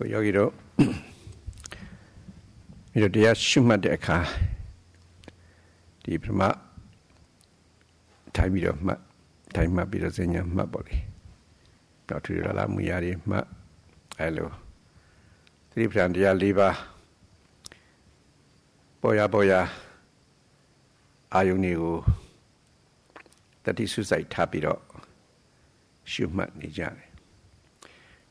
여기로 이렇게 shumadeka 디 브마 타이미로 마 타이마 비로세냐 마볼이 나트리라 무야리 마 알로 트리프란디아 리바 보야 아용니고 따티수사이 타비로 shumad니자네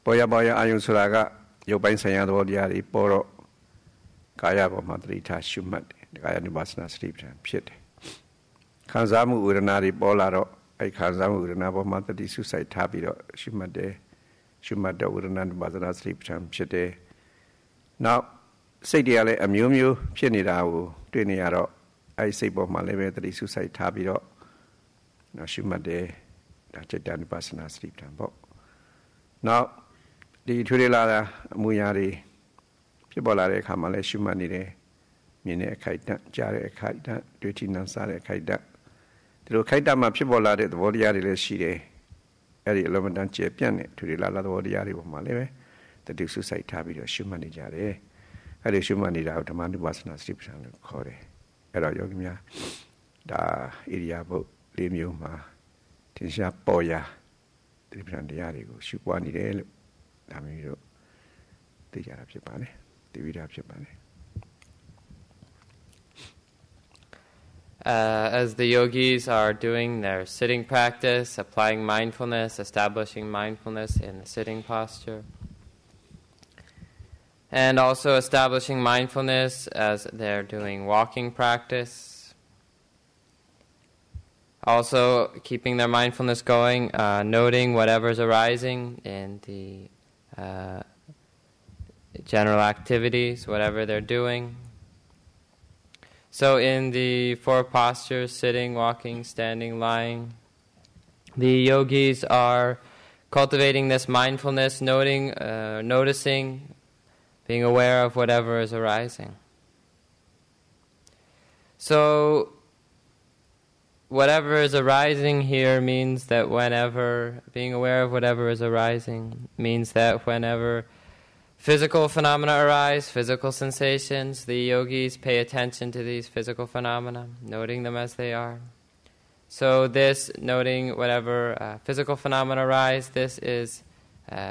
보야 아용수라가 요바인 사야도리아리 보로 가야보마 드리타 shumad 가야 Vipassana 스리프란 피데 간사무 우르나리 볼라로 이 간사무 우르나보마 드리수사이 타비로 shumad데 shumad도 우르나 Vipassana 스리프란 피데 나စိတ်တရားလည်းအမျိုးမျိုးဖြစ်နေတာကိုတွေ့နေရတော့အဲ့စိတ်ပေါ်မှာလည်းပဲသတိစုစိုက်ထားပြီးတော့နော်ရှုမှတ်တယ်ဒါจิตတ Vipassana စတိပ္ပံပေါ့နောက်ဒီထွေးလာတာအမူအရာတွေဖြစ်ပေါ်လာတဲ့အခါမှာလည်းရှုမှတ်နေတယ်မြင်တဲ့အခိုက်အတန့်ကြားတဲ့အခိုက်အတန့်တွေ့ထိနှံစားတဲ့အခိုက်အတန့်ဒီလိုခိုက်တန့်မှာဖြစ်ပေါ်လာတဲ့သဘောတရားတွေလည်းရှိတယ်အဲ့ဒီအလုံးမတန်ကျေပြန့်တဲ့ထွေးလာသဘောတရားတွေပေါ်မှာလည်းပဲသတိစုစိုက်ထားပြီးတော့ရှုမှတ်နေကြတယ်အဲ့ဒီရှုမှတ်နေတာကိုဓမ္မ Vipassana စတိပ္ပံလို့ခေါ်တယ်အဲ့တော့ယောဂီများဒါဣရိယာပုတ်၄မျိုးမှာသင်္ရှားပေါ်ရာသတိပ္ပံတရားတွေကိုရှုပွားနေတယ်လို့ဒါမျိုးတို့သိကြတာဖြစ်ပါတယ်သိပြီးတာဖြစ်ပါတယ်As the yogis are doing their sitting practice, applying mindfulness, establishing mindfulness in the sitting posture, and also establishing mindfulness as they're doing walking practice. Also keeping their mindfulness going, noting whatever's arising in the general activities, whatever they're doing. So in the four postures, sitting, walking, standing, lying, the yogis are cultivating this mindfulness, noticing, being aware of whatever is arising. So, whatever is arising here means that being aware of whatever is arising means that whenever physical phenomena arise, physical sensations, the yogis pay attention to these physical phenomena, noting them as they are. So this, noting whatever physical phenomena arise, this is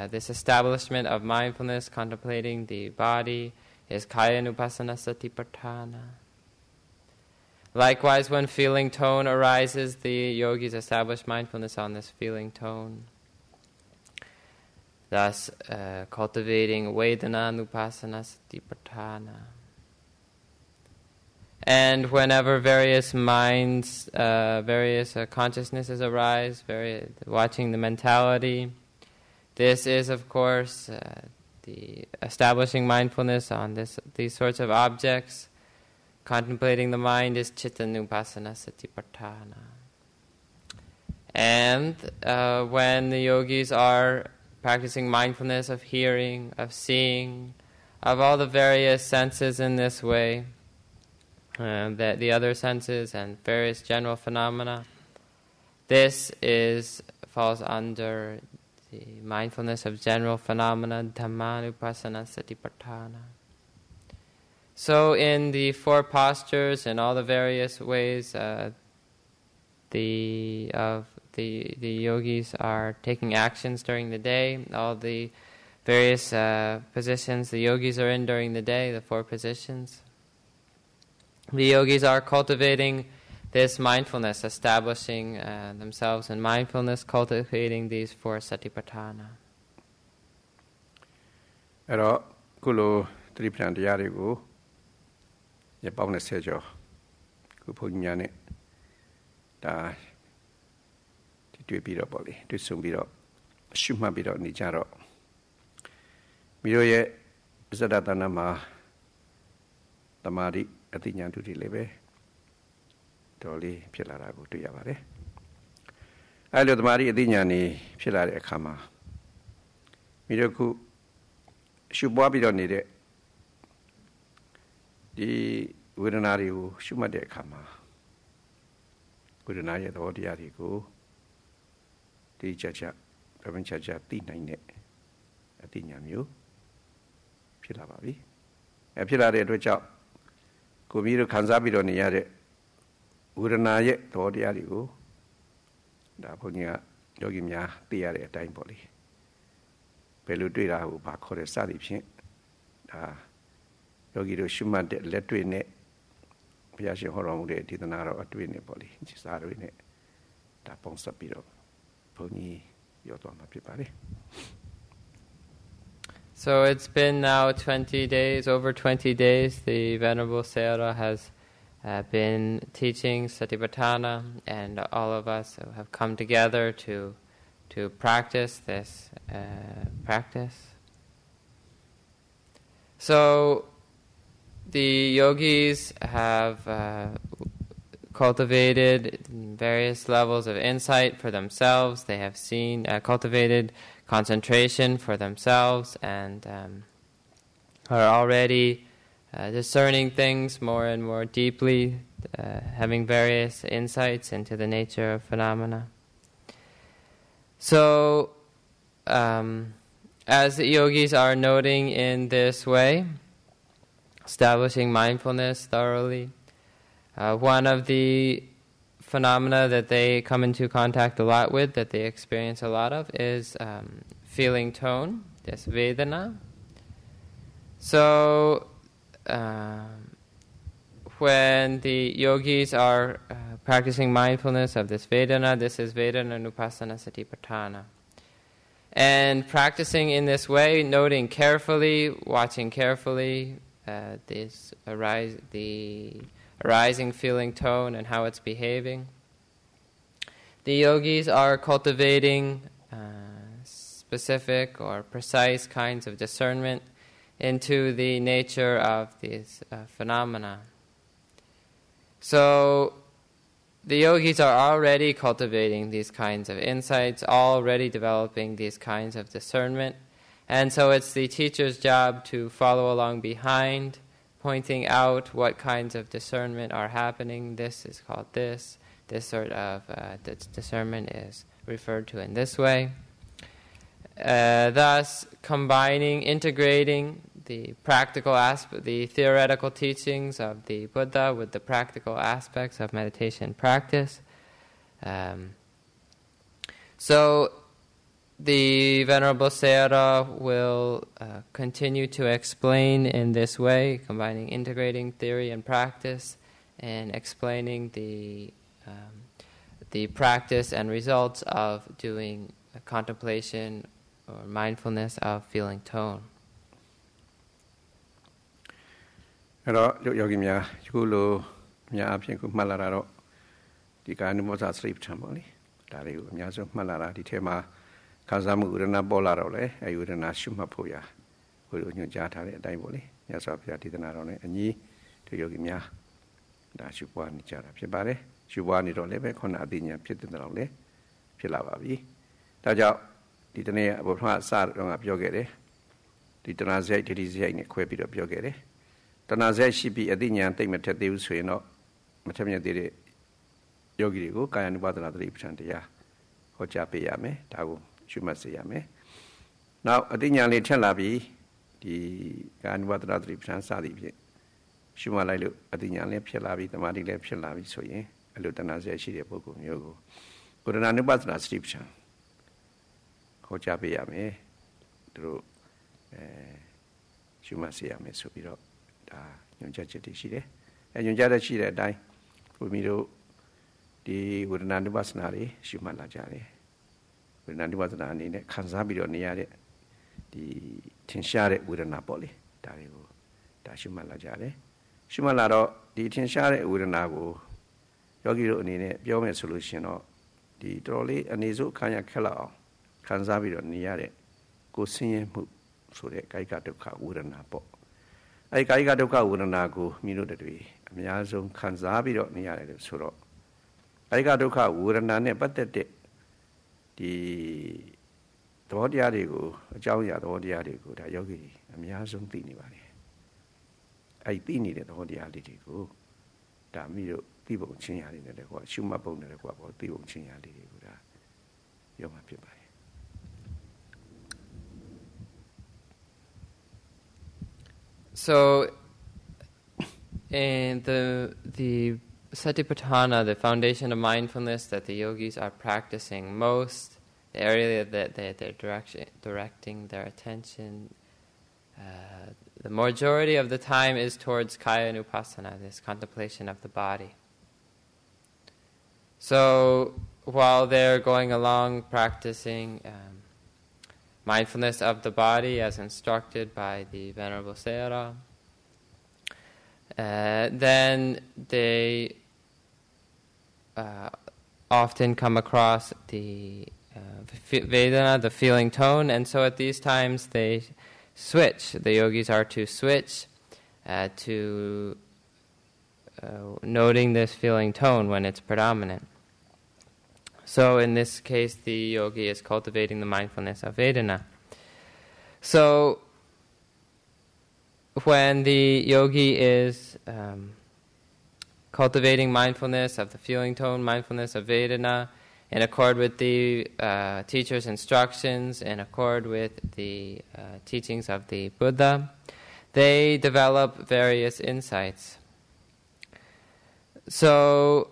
this establishment of mindfulness, contemplating the body, is Kayanupassana Satipatthana. Likewise, when feeling tone arises, the yogis establish mindfulness on this feeling tone, thus cultivating Vedananupassana Satipatthana. And whenever various minds, various consciousnesses arise, watching the mentality, this is, of course, the establishing mindfulness on these sorts of objects. Contemplating the mind is Chittanupassana Satipatthana. And when the yogis are practicing mindfulness of hearing, of seeing, of all the various senses in this way, that the other senses and various general phenomena, this falls under the mindfulness of general phenomena, Dhammanupassana Satipatthana. So in the four postures and all the various ways the yogis are taking actions during the day, all the various positions the yogis are in during the day, the four positions. The yogis are cultivating this mindfulness, establishing themselves in mindfulness, cultivating these four satipatthana. အဲ့တော့ခုလိုသတိပ္ပံတရားတွေကိုရပောင်း20ကျော်ခုဘုန်းကြီးများနဲ့ဒါတွေ့ပြီးတော့ပေါ့လေတွေ့ဆုံပြီးတော့ရှုမှတ်ပြီးတော့နေကြတော့မိတို့ရဲ့ဇဒတနာမှာတမာတိအသိဉာဏ်တွေလည်းပဲတော်လေးဖြစ်လာတာကိုတွေ့ရပါတယ်အဲ့လိုတမာတိအသိဉာဏ်တွေဖြစ်လာတဲ့အခါမှာမိတို့ခုရှုပွားပြီးတော့နေတဲ့ဒီဝေဒနာတွေကိုရှုမှတ်တဲ့အခါမှာဝေဒနာရဲ့သဘောတရားတွေကိုဒီကြကြပြမချာချာသိနိုင်တဲ့အသိဉာဏ်မျိုး ဖြစ်လာပါပြီဖြစ်လာတဲ့အတွက်ကြောင့်ကိုပြီးတော့ခံစားပြီးတော့နေရတဲ့ဝေဒနာရဲ့သဘောတရားတွေကိုဒါဘုန်းကြီးကယောဂီများသိရတဲ့အတိုင်းပေါ့လေဘယ်လိုတွေ့တာကိုဘာခေါ်တဲ့စသည်ဖြင့်ဒါယောဂီတို့ရှုမှတ်တဲ့လက်တွေ့နဲ့ဘုရားရှင်ဟောတော်မူတဲ့ဒေသနာတော်အတွေ့နဲ့ပေါ့လေစာတွေနဲ့ဒါပုံစပ်ပြီးတော့ဘုန်းကြီးပြောသွားမှာဖြစ်ပါလေ So it's been now 20 days, over 20 days, the Venerable Sayadaw has been teaching Satipatthana, and all of us have come together to practice this practice. So the yogis have cultivated various levels of insight for themselves. They have cultivated concentration for themselves, and are already discerning things more and more deeply, having various insights into the nature of phenomena. So, as the yogis are noting in this way, establishing mindfulness thoroughly, one of the phenomena that they come into contact a lot with, that they experience a lot of, is feeling tone, this Vedana. So, when the yogis are practicing mindfulness of this Vedana, this is Vedana Nupassana Satipatthana. And practicing in this way, noting carefully, watching carefully the arising feeling tone and how it's behaving. The yogis are cultivating specific or precise kinds of discernment into the nature of these phenomena. So the yogis are already cultivating these kinds of insights, already developing these kinds of discernment, and so it's the teacher's job to follow along behind, pointing out what kinds of discernment are happening. This is called this. This sort of discernment is referred to in this way. Thus, integrating the practical the theoretical teachings of the Buddha with the practical aspects of meditation practice. So, the Venerable Sayadaw will continue to explain in this way, integrating theory and practice, and explaining the practice and results of doing contemplation or mindfulness of feeling tone. အဲ့တော့ယောဂီများယခုလိုများအဖြစ်ကိုမှတ်လာတာတော့ဒီကာယ ानु ဘောဇာစရိပ္ပထံပေါ့လေဒါတွေကိုအများဆုံးမှတ်လာတာဒီထဲမှာခံစားမှုဥဒနာပေါ်လာတော့လေအယူဒနာရှုမှတ်ဖို့ရဘုရားညွှန်ကြားထားတဲ့အတိုင်းပေါ့လေမြတ်စွာဘုရားဒေသနာတော်နဲ့အညီဒီယောဂီများဒါရှုပွားနေကြတာဖြစ်ပါတယ်ရှုပွားနေတော့လည်းပဲခုနအသိဉာဏ်ဖြစ်တဲ့တော့လေဖြစ်လာပါပြီဒါကြောင့်ဒီတနေ့ဘုရားအစတော့ကပြောခဲ့တယ်ဒီတဏှာစရိုက်ဒိဋ္ဌိစရိုက်နဲ့ခွဲပြီးတော့ပြောခဲ့တယ်တဏှာစရိုက်ရှိပြီးအသိဉာဏ်သိမ့်မထက်သေးဘူးဆိုရင်တော့မထက်မြက်သေးတဲ့ယောဂီတွေကိုကာယ ानु ပါဒနာသတိပဋ္ဌာန်တရားဟောကြားပေးရမယ်ဒါကိုရှုမှတ်စေရမယ်နောက်အသိဉာဏ်လေးထက်လာပြီးဒီကာယ ानु ပါဒနာသတိပဋ္ဌာန်စသည်ဖြင့်ရှုမှတ်လိုက်လို့အသိဉာဏ်လေးဖြစ်လာပြီးသမာဓိလည်းဖြစ်လာပြီးဆိုရင်အဲ့လိုတဏှာစရိုက်ရှိတဲ့ပုဂ္ဂိုလ်မျိုးကိုကုရဏ ानु ပါဒနာသတိပဋ္ဌာန်ဟောကြားပေးရမယ်သူတို့ရှုမှတ်စေရမယ်ဆိုပြီးတော့ဒါညွှန်ကြားချက်တွေရှိတယ်ညွှန်ကြားတဲ့ရှိတဲ့အတိုင်းဘုရားတို့ဒီဝေဒနာ ानु ပါဒနာတွေရှုမှတ်လာကြတယ်ဝေဒနာ ानु ပါဒနာအနေနဲ့ခံစားပြီးတော့နေရတဲ့ဒီထင်ရှားတဲ့ဝေဒနာပေါ့လေဒါတွေကိုဒါရှုမှတ်လာကြတယ်ရှုမှတ်လာတော့ဒီထင်ရှားတဲ့ဝေဒနာကိုယောဂီတို့အနေနဲ့ပြောမယ်ဆိုလို့ရှိရင်တော့ဒီတော်တော်လေးအနေစုခံရခက်လောက်အောင်ခံစားပြီးတော့နေရတဲ့ကိုယ်ဆင်းရဲမှုဆိုတဲ့ကာယကဒုက္ခဝေဒနာပေါ့အဲဒီကာယကဒုက္ခဝေဒနာကိုမိတို့တွေအများဆုံးခံစားပြီးတော့နေရတယ်လို့ဆိုတော့ကာယကဒုက္ခဝေဒနာနဲ့ပတ်သက်တဲ့ဒီသဘောတရားတွေကိုအကြောင်းအရာသဘောတရားတွေကိုဒါယောဂီအများဆုံးသိနေပါတယ်အဲဒီသိနေတဲ့သဘောတရားလေးတွေကိုဒါမိတို့သိပုံချင်းရာလေးနဲ့လည်းကွာရှုမှတ်ပုံနဲ့လည်းကွာပေါ့သိပုံချင်းရာလေးတွေကိုဒါပြောမှဖြစ်ပါတယ် So, in the Satipatthana, the foundation of mindfulness that the yogis are practicing most, the area that they're directing their attention, the majority of the time is towards kaya anupassana, this contemplation of the body. So, while they're going along practicing mindfulness of the body as instructed by the Venerable Sayadaw, then they often come across the Vedana, the feeling tone, and so at these times they switch. The yogis are to switch to noting this feeling tone when it's predominant. So in this case, the yogi is cultivating the mindfulness of Vedana. So when the yogi is cultivating mindfulness of the feeling tone, mindfulness of Vedana, in accord with the teacher's instructions, in accord with the teachings of the Buddha, they develop various insights. So,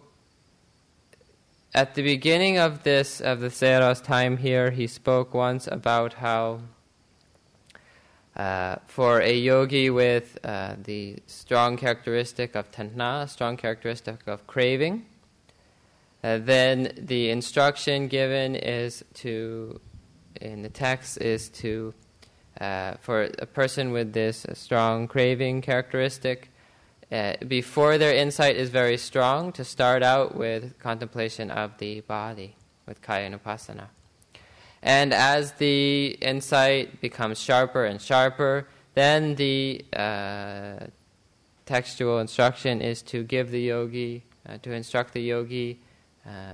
at the beginning of the Sayadaw's time here, he spoke once about how for a yogi with the strong characteristic of tanha, strong characteristic of craving, then the instruction given is in the text is for a person with this strong craving characteristic, before their insight is very strong, to start out with contemplation of the body, with kaya anupassana. And as the insight becomes sharper and sharper, then the textual instruction is to give the yogi, to instruct the yogi,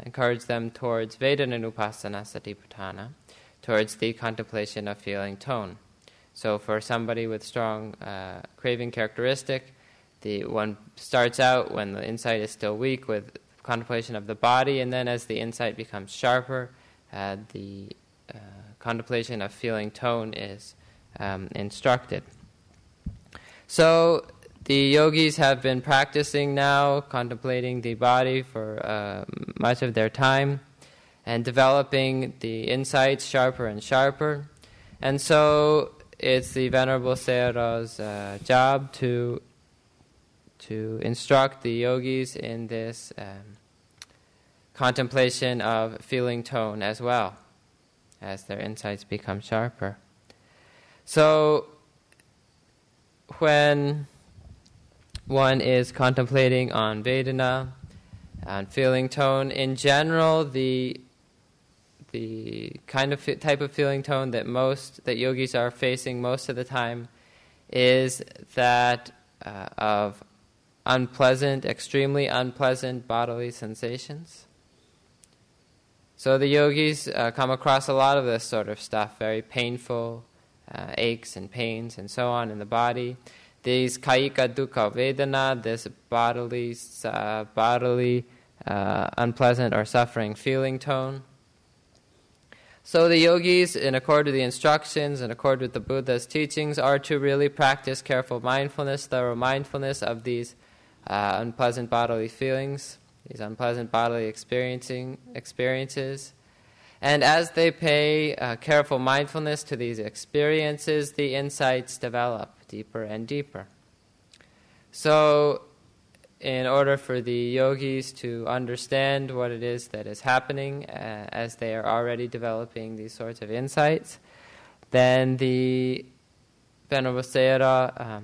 encourage them towards Vedana-nupassana satipatthana, towards the contemplation of feeling tone. So for somebody with strong craving characteristic, one starts out when the insight is still weak with contemplation of the body, and then as the insight becomes sharper, the contemplation of feeling tone is instructed. So the yogis have been practicing now, contemplating the body for much of their time, and developing the insights sharper and sharper. And so it's the Venerable Sayadaw's job to instruct the yogis in this contemplation of feeling tone as well, as their insights become sharper. So when one is contemplating on Vedana, on feeling tone, in general, the kind of type of feeling tone that yogis are facing most of the time is that of unpleasant, extremely unpleasant bodily sensations. So the yogis come across a lot of this sort of stuff, very painful aches and pains and so on in the body. These kayika dukkha vedana, this bodily unpleasant or suffering feeling tone. So the yogis, in accord with the instructions, in accord with the Buddha's teachings, are to really practice careful mindfulness, thorough mindfulness of these unpleasant bodily feelings, these unpleasant bodily experiences. And as they pay careful mindfulness to these experiences, the insights develop deeper and deeper. So, in order for the yogis to understand what it is that is happening as they are already developing these sorts of insights, then the Venerable Sayadaw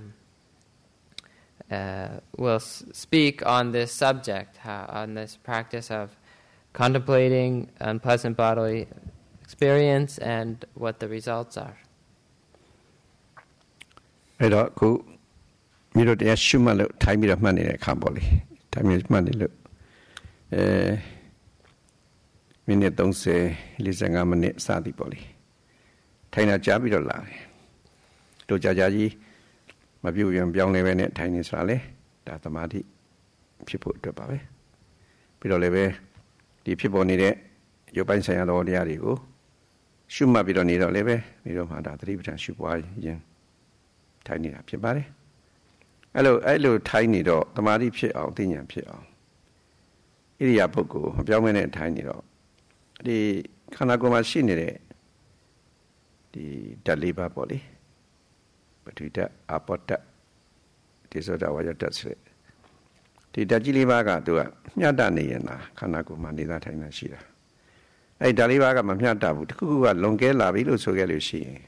will speak on this subject, on this practice of contemplating unpleasant bodily experience and what the results are. အဲ့တော့ခုမြို့တို့တရားရှုမှတ်လို့ထိုင်ပြီးတော့မှတ်နေတဲ့အခါပေါ့လေထိုင်ပြီးမှတ်နေလို့မိနစ်30 45မိနစ်စသည်ပေါ့လေထိုင်တာကြားပြီးတော့လာတယ်တို့ကြာကြာကြီးမပြုတ်ပြန်ပြောင်းလဲပဲနဲ့ထိုင်နေဆိုတာလေဒါသမာဓိဖြစ်ဖို့အတွက်ပါပဲပြီးတော့လည်းပဲဒီဖြစ်ပေါ်နေတဲ့ရုပ်ပိုင်းဆိုင်ရာတော်တရားတွေကိုရှုမှတ်ပြီးတော့နေတော့လည်းပဲနေတော့မှဒါသတိပဋ္ဌာန်ရှုပွားရင်ထိုင်နေတာဖြစ်ပါတယ် အဲ့လိုထိုင်းနေတော့တမာတိဖြစ်အောင်သိဉာဏ်ဖြစ်အောင်ဣရိယာပုဂ္ဂိုလ်မပြောင်းမနဲ့ထိုင်းနေတော့ဒီခန္ဓာကိုယ်မှာရှိနေတဲ့ဒီဓာတ်လေးပါပေါ့လေပထဝီဓာတ်အာဘောဓာတ်ဒီဆိုတော့ဝါယောဓာတ်ဆိုဒီဓာတ်ကြီးလေးပါးကသူကမျှတနေရင်လားခန္ဓာကိုယ်မှာနေသားထိုင်တာရှိတာအဲ့ဓာတ်လေးပါးကမမျှတဘူးတစ်ခုခုကလွန်ကဲလာပြီလို့ဆိုခဲ့လို့ရှိရင်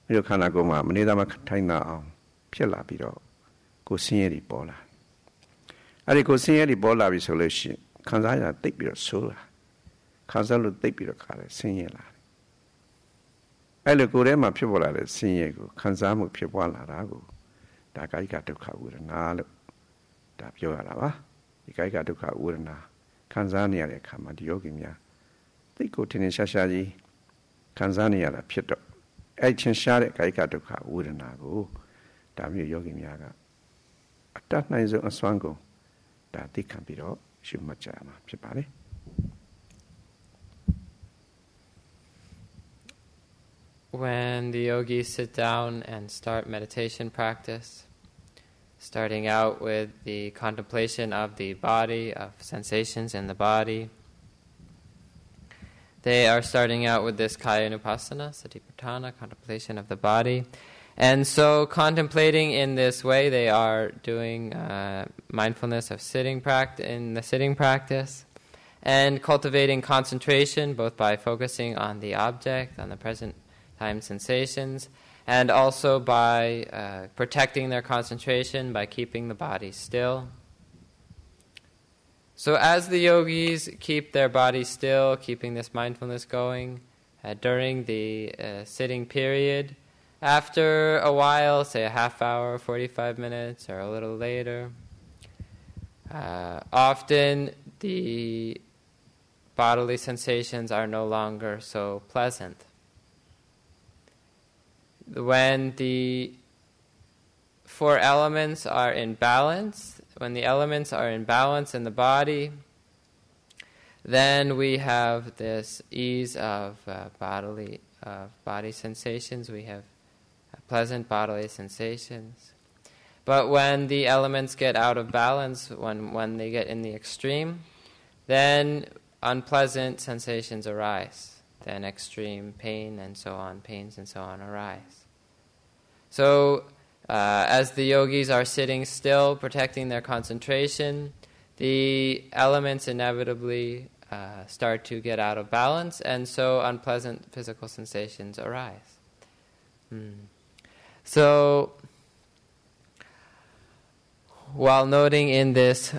ဒီခန္ဓာကိုယ်မှာမနေသားမထိုင်တာအောင်ဖြစ်လာပြီးတော့ကိုယ်ဆင်းရဲတွေပေါ်လာအဲ့ဒီကိုယ်ဆင်းရဲတွေပေါ်လာပြီဆိုလို့ရှိရင်ခံစားရတာတိတ်ပြီးတော့ဆိုးလာခံစားလို့တိတ်ပြီးတော့ခါတယ်ဆင်းရဲလာအဲ့လိုကိုယ်ထဲမှာဖြစ်ပေါ်လာတဲ့ဆင်းရဲကိုခံစားမှုဖြစ်ပွားလာတာကိုဒါကာယကဒုက္ခဝေဒနာလို့ဒါပြောရတာပါဒီကာယကဒုက္ခဝေဒနာခံစားနေရတဲ့အခါမှာဒီယောဂီများသိကိုထင်ထင်ရှားရှားကြီးခံစားနေရတာဖြစ်တော့အဲ့ထင်ရှားတဲ့ကာယကဒုက္ခဝေဒနာကိုဒါမျိုးယောဂီများကအတတ်နိုင်ဆုံးအစွမ်းကုန်ဒါသိခံပြီးတော့ရှုမှတ်ကြရမှာဖြစ်ပါလေ When the yogis sit down and start meditation practice, starting out with the contemplation of the body, of sensations in the body, they are starting out with this kaya Vipassana, satipatthana, contemplation of the body. And so contemplating in this way, they are doing mindfulness of sitting in the sitting practice, and cultivating concentration, both by focusing on the object, on the present time sensations, and also by protecting their concentration by keeping the body still. So as the yogis keep their body still, keeping this mindfulness going during the sitting period, after a while, say a half hour, 45 minutes, or a little later, often the bodily sensations are no longer so pleasant. When the four elements are in balance, when the elements are in balance in the body, then we have this ease of body sensations. We have pleasant bodily sensations. But when the elements get out of balance, when they get in the extreme, then unpleasant sensations arise. Then extreme pain and so on, pains and so on arise. So as the yogis are sitting still, protecting their concentration, the elements inevitably start to get out of balance, and so unpleasant physical sensations arise. So, while noting in this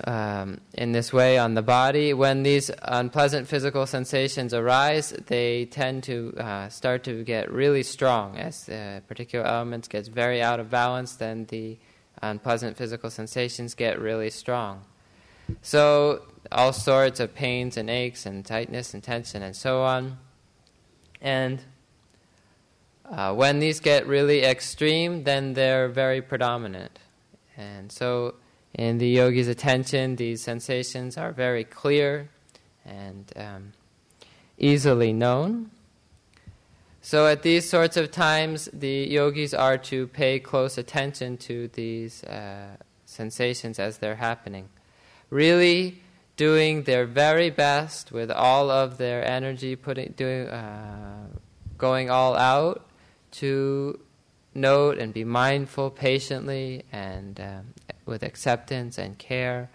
way on the body, when these unpleasant physical sensations arise, they tend to start to get really strong. As particular elements gets very out of balance, then the unpleasant physical sensations get really strong. So, all sorts of pains and aches and tightness and tension and so on. And when these get really extreme, then they're very predominant. And so in the yogi's attention, these sensations are very clear and easily known. So at these sorts of times, the yogis are to pay close attention to these sensations as they're happening. Really doing their very best with all of their energy, going all out to note and be mindful patiently and with acceptance and care,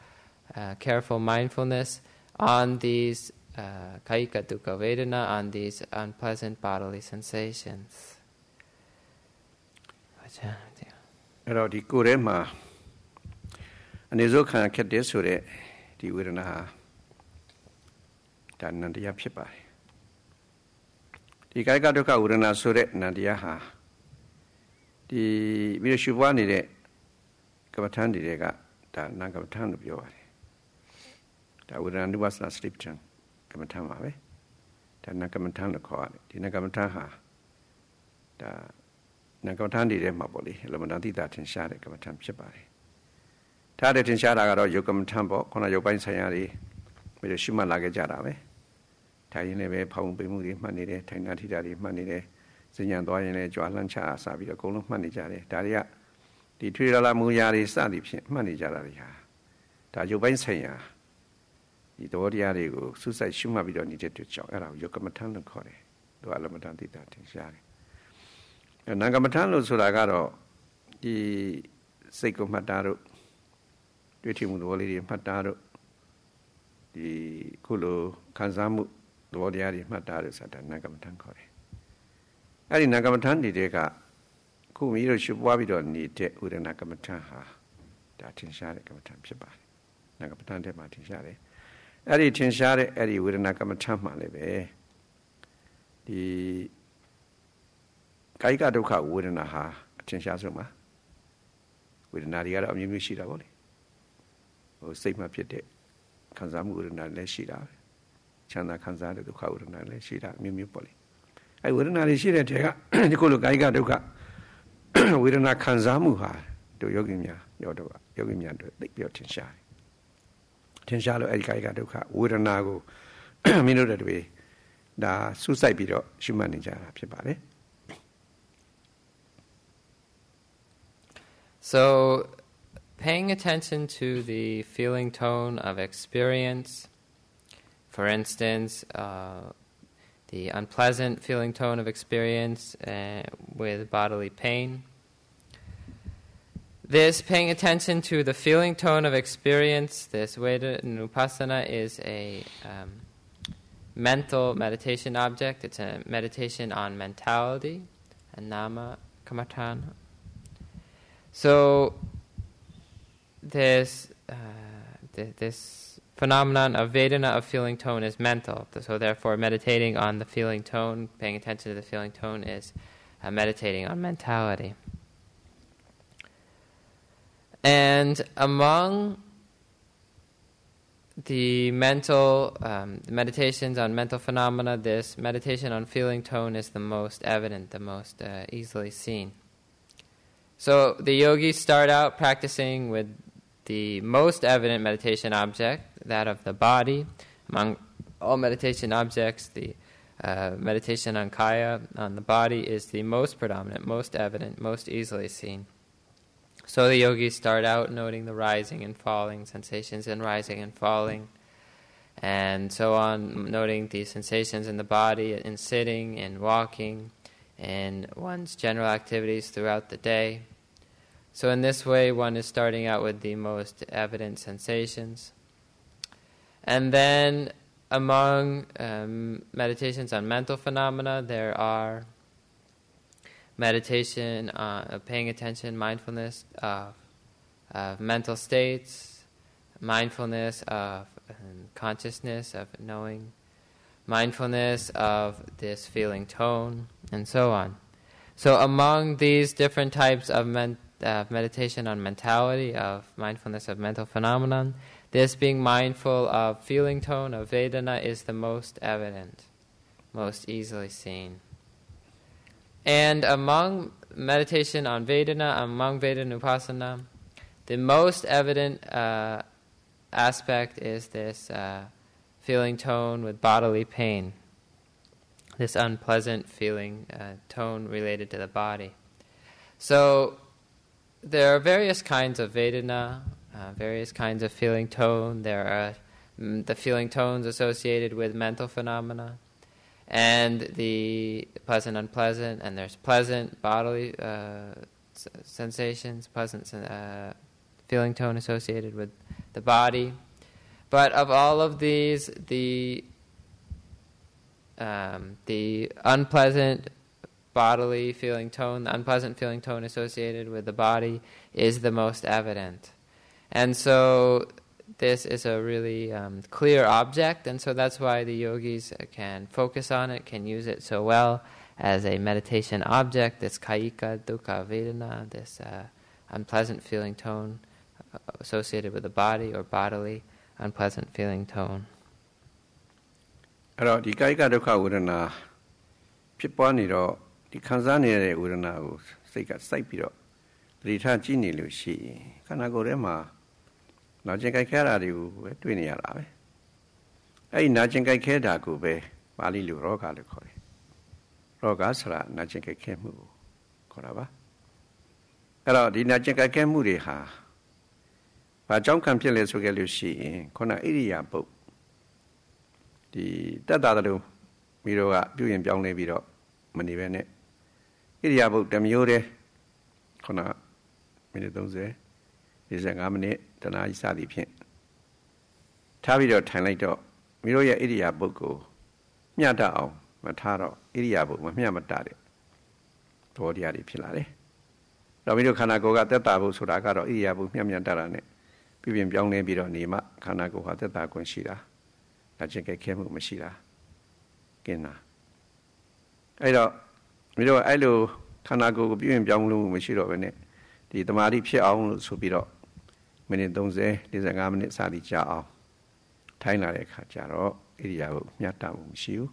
careful mindfulness on these kayika dukkha vedana, on these unpleasant bodily sensations. အဲ့တော့ဒီကိုယ်ထဲမှာအနေစိုးခံခက်တဲ့ဆိုတဲ့ဒီဝေဒနာဟာဒါနန္တရားဖြစ်ပါတယ်ဒီကာယကဒုက္ခဝေဒနာဆိုတဲ့နန္တရားဟာဒီပြီးတော့ရှုပွားနေတဲ့ကမ္မထန်တွေကဒါနာကမ္မထန်လို့ပြောပါတယ်ဒါဝေဒနာနုပါစနာစတိပ္ပံကမ္မထန်ပါပဲဒါနာကမ္မထန်လို့ခေါ်ရတယ်ဒီနာကမ္မထန်ဟာဒါနာကမ္မထန်တွေထဲမှာပေါ့လေအလမတန်တိတာထင်ရှားတဲ့ကမ္မထန်ဖြစ်ပါတယ်ဒါတဲ့ထင်ရှားတာကတော့ယုတ်ကမ္မထန်ပေါ့ခုနယုတ်ပိုင်းဆိုင်ရာတွေပြီးတော့ရှုမှတ်လာခဲ့ကြတာပဲထိုင်ရင်လည်းပဲဖောင်းပိမှုတွေမှတ်နေတယ်ထိုင်နာထိတာတွေမှတ်နေတယ်စဉ္ညာသွားရင်လည်းကြွားလှမ်းချအစားပြီးတော့အကုန်လုံးမှတ်နေကြတယ်ဒါတွေက ဒီထွေလာလာမူရာတွေစသည်ဖြင့်မှတ်နေကြတာတွေဟာဒါရုပ်ပိုင်းဆိုင်ရာဒီသဘောတရားတွေကိုစူးစိုက်ရှုမှတ်ပြီးတော့နေတဲ့တွေ့ကြောင့်အဲ့ဒါကိုယောကမထမ်းလို့ခေါ်တယ်သူကအလမတန်သိတာထင်ရှားတယ်နာဂမထမ်းလို့ဆိုတာကတော့ဒီစိတ်ကိုမှတ်တာတို့တွေ့ထိမှုသဘောလေးတွေမှတ်တာတို့ဒီခုလိုခံစားမှုသဘောတရားတွေမှတ်တာတို့ဆိုတာနာဂမထမ်းခေါ်တယ်အဲ့ဒီနာဂမထမ်းတွေကခုမိတို့ရှုပွားပြီးတော့နေတဲ့ဥဒနာကမ္မထမ်းဟာဒါထင်ရှားတဲ့ကမ္မထမ်းဖြစ်ပါတယ်နာဂမထမ်းတဲ့မှာထင်ရှားတယ်အဲ့ဒီထင်ရှားတဲ့အဲ့ဒီဝေဒနာကမ္မထမ်းမှာလည်းပဲဒီကာယကဒုက္ခဝေဒနာဟာအထင်ရှားဆုံးပါဝေဒနာတွေကတော့အမျိုးမျိုးရှိတာပေါ့လေဟိုစိတ်မှဖြစ်တဲ့ခံစားမှုဝေဒနာလည်းရှိတာပဲချမ်းသာခံစားတဲ့ဒုက္ခဝေဒနာလည်းရှိတာအမျိုးမျိုးပေါ့လေအဲ့ဝေဒနာတွေရှိတဲ့ထဲကဒီခုလိုကာယကဒုက္ခဝေဒနာခံစားမှုဟာတို့ယောဂီများတို့ယောဂီများတို့သိပြီးတော့ထင်ရှားတယ်ထင်ရှားလို့အဲ့ဒီကာယကဒုက္ခဝေဒနာကိုမင်းတို့တွေဒါစူးစိုက်ပြီးတော့ရှုမှတ်နေကြတာဖြစ်ပါတယ် So paying attention to the feeling tone of experience, for instance, the unpleasant feeling tone of experience with bodily pain. This paying attention to the feeling tone of experience, this Vipassana is a mental meditation object. It's a meditation on mentality, a nama kammatthana. So this phenomenon of Vedana, of feeling tone, is mental. So therefore meditating on the feeling tone, paying attention to the feeling tone, is meditating on mentality. And among the mental meditations on mental phenomena, this meditation on feeling tone is the most evident, the most easily seen. So the yogis start out practicing with the most evident meditation object, that of the body. Among all meditation objects, the meditation on kaya, on the body, is the most predominant, most evident, most easily seen. So the yogis start out noting the rising and falling sensations, and rising and falling, and so on, noting the sensations in the body, in sitting, in walking, in one's general activities throughout the day. So in this way, one is starting out with the most evident sensations. And then among meditations on mental phenomena, there are meditation on paying attention, mindfulness of mental states, mindfulness of consciousness, of knowing, mindfulness of this feeling tone, and so on. So among these different types of meditation on mentality, of mindfulness of mental phenomenon, this being mindful of feeling tone, of Vedana, is the most evident, most easily seen. And among meditation on Vedana, among Vedana Vipassana, the most evident aspect is this feeling tone with bodily pain, this unpleasant feeling tone related to the body. So there are various kinds of Vedana, various kinds of feeling tone. There are the feeling tones associated with mental phenomena, and the pleasant, unpleasant, and there's pleasant bodily sensations, pleasant feeling tone associated with the body. But of all of these, the unpleasant bodily feeling tone, the unpleasant feeling tone associated with the body, is the most evident. And so this is a really clear object, and so that's why the yogis can focus on it, can use it so well as a meditation object, this kayika dukkha vedana, this unpleasant feeling tone associated with the body, or bodily unpleasant feeling tone. အဲ့တော့ဒီကာယကဒုက္ခဝေဒနာဖြစ်ပွားနေတော့ဒီခံစားနေတဲ့ဝေဒနာကိုစိတ်ကစိုက်ပြီးတော့သတိထားကြည့်နေလို့ရှိရင်ခန္ဓာကိုယ်ထဲမှာနာကျင်ကြိုက်ခဲတာတွေကိုပဲတွေ့နေရတာပဲအဲ့ဒီနာကျင်ကြိုက်ခဲတာကိုပဲပါဠိလိုရောဂါလို့ခေါ်တယ်ရောဂါဆိုတာနာကျင်ကြိုက်ခဲမှုကိုခေါ်တာပါ đó đi nói chuyện cái mũi ha và trong cảm nhận là số cái lưu sĩ còn là ý nghĩa bộ thì tất cả đều bị rồi biểu hiện biểu này bị rồi mình đi bên này ý nghĩa bộ làm nhiều đấy còn là mình đồng ý thì sẽ ngắm này cho nó xa đi phiền thay vì đó thành lại đó mình rồi ý nghĩa bộ của nhà đạo mà thay đó ý nghĩa bộ mà nhà mà ta đấyตัวเดียวดีพิลาเลยเราไม่รู้ขณะกูก็เตตาบุสุดาก็เราอียาบุมีอันตรายเนี่ยพี่เพียงจ้องเนี่ยพี่เรานี่มาขณะกูก็เตตาคนชีละแต่จริงแค่เข้มก็ไม่ชีละกินนะไอ้เราไม่รู้ไอ้เราขณะกูก็พี่เพียงจ้องรู้ไม่ชีละเนี่ยที่ธรรมะที่พี่เอาสุบิเราไม่ได้ตรงเสียที่จะงานเนี่ยสาธิตจะเอาไทยนั่นแหละข้าจะเราอียาบุมีอันตรายไม่ชีว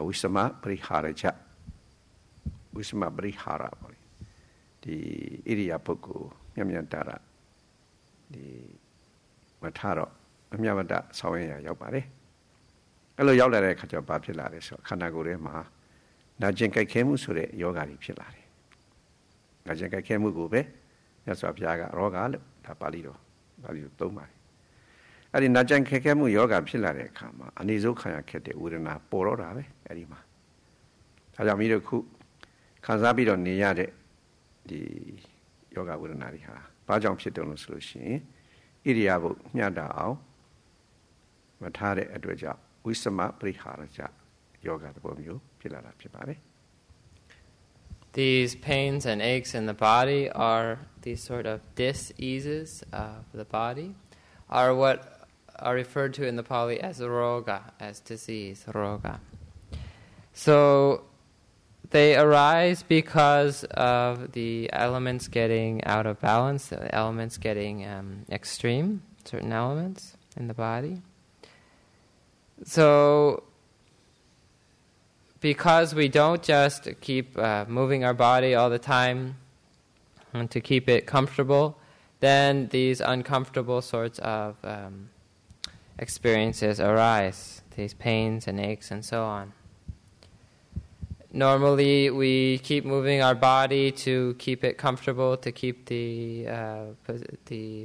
วิสมาปริหารจะวิสมาบริหารที่อิริยาบถกูมีอันตรายที่มาท่าเรามีอันตรายสาวเนี่ยยาวไปเลยก็เลยยาวเลยข้าจะบาปพิลาเลยสขณะกูเรียมาน่าจะใกล้เข้มสุดเลยโยกาลิพิลาเลยน่าจะใกล้เข้มกูเป้เนี่ยสอบยากะรอกาลถ้าปาลีโดตรงมาอันนี้น่าจะใกล้เข้มโยกาพิลาเลยข้ามาอันนี้รู้ขยันแค่เดืออุรนาปโรราเว้อันนี้มาถ้าจะมีเรื่องคู่ขันซาบิโดนี่ยาเดดีโยกาอุรนาริฮะป้าจอมพิจารณาสรุปสิอิริยาบถญาดาวมาท่าเดอด้วยจ้าวิสมาปริหารจ้าโยกาตัวมิวพิลาราพิบาร์ These pains and aches in the body are these sort of dis-eases of the body, are what are referred to in the Pali as roga, as disease, roga. So they arise because of the elements getting out of balance, the elements getting extreme, certain elements in the body. So, because we don't just keep moving our body all the time and to keep it comfortable, then these uncomfortable sorts of experiences arise, these pains and aches and so on. Normally, we keep moving our body to keep it comfortable, to keep the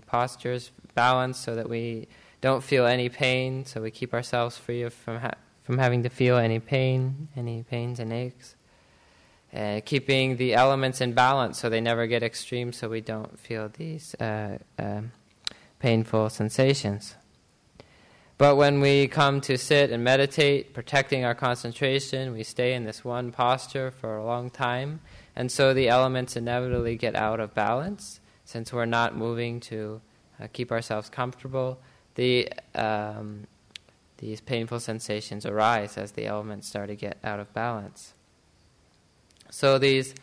postures balanced so that we don't feel any pain, so we keep ourselves free from having to feel any pains and aches. Keeping the elements in balance so they never get extreme, so we don't feel these painful sensations. But when we come to sit and meditate, protecting our concentration, we stay in this one posture for a long time, and so the elements inevitably get out of balance. Since we're not moving to keep ourselves comfortable, these painful sensations arise as the elements start to get out of balance. So this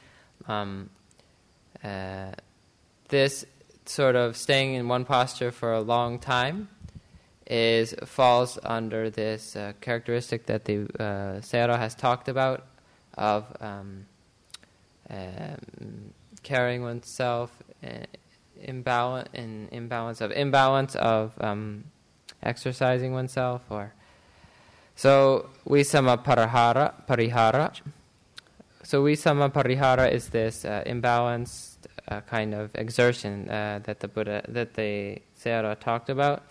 sort of staying in one posture for a long time falls under this characteristic that the Sayadaw has talked about of carrying oneself imbalance of exercising oneself, or so visama parihara. So visama parihara is this imbalanced kind of exertion that the Sayadaw talked about.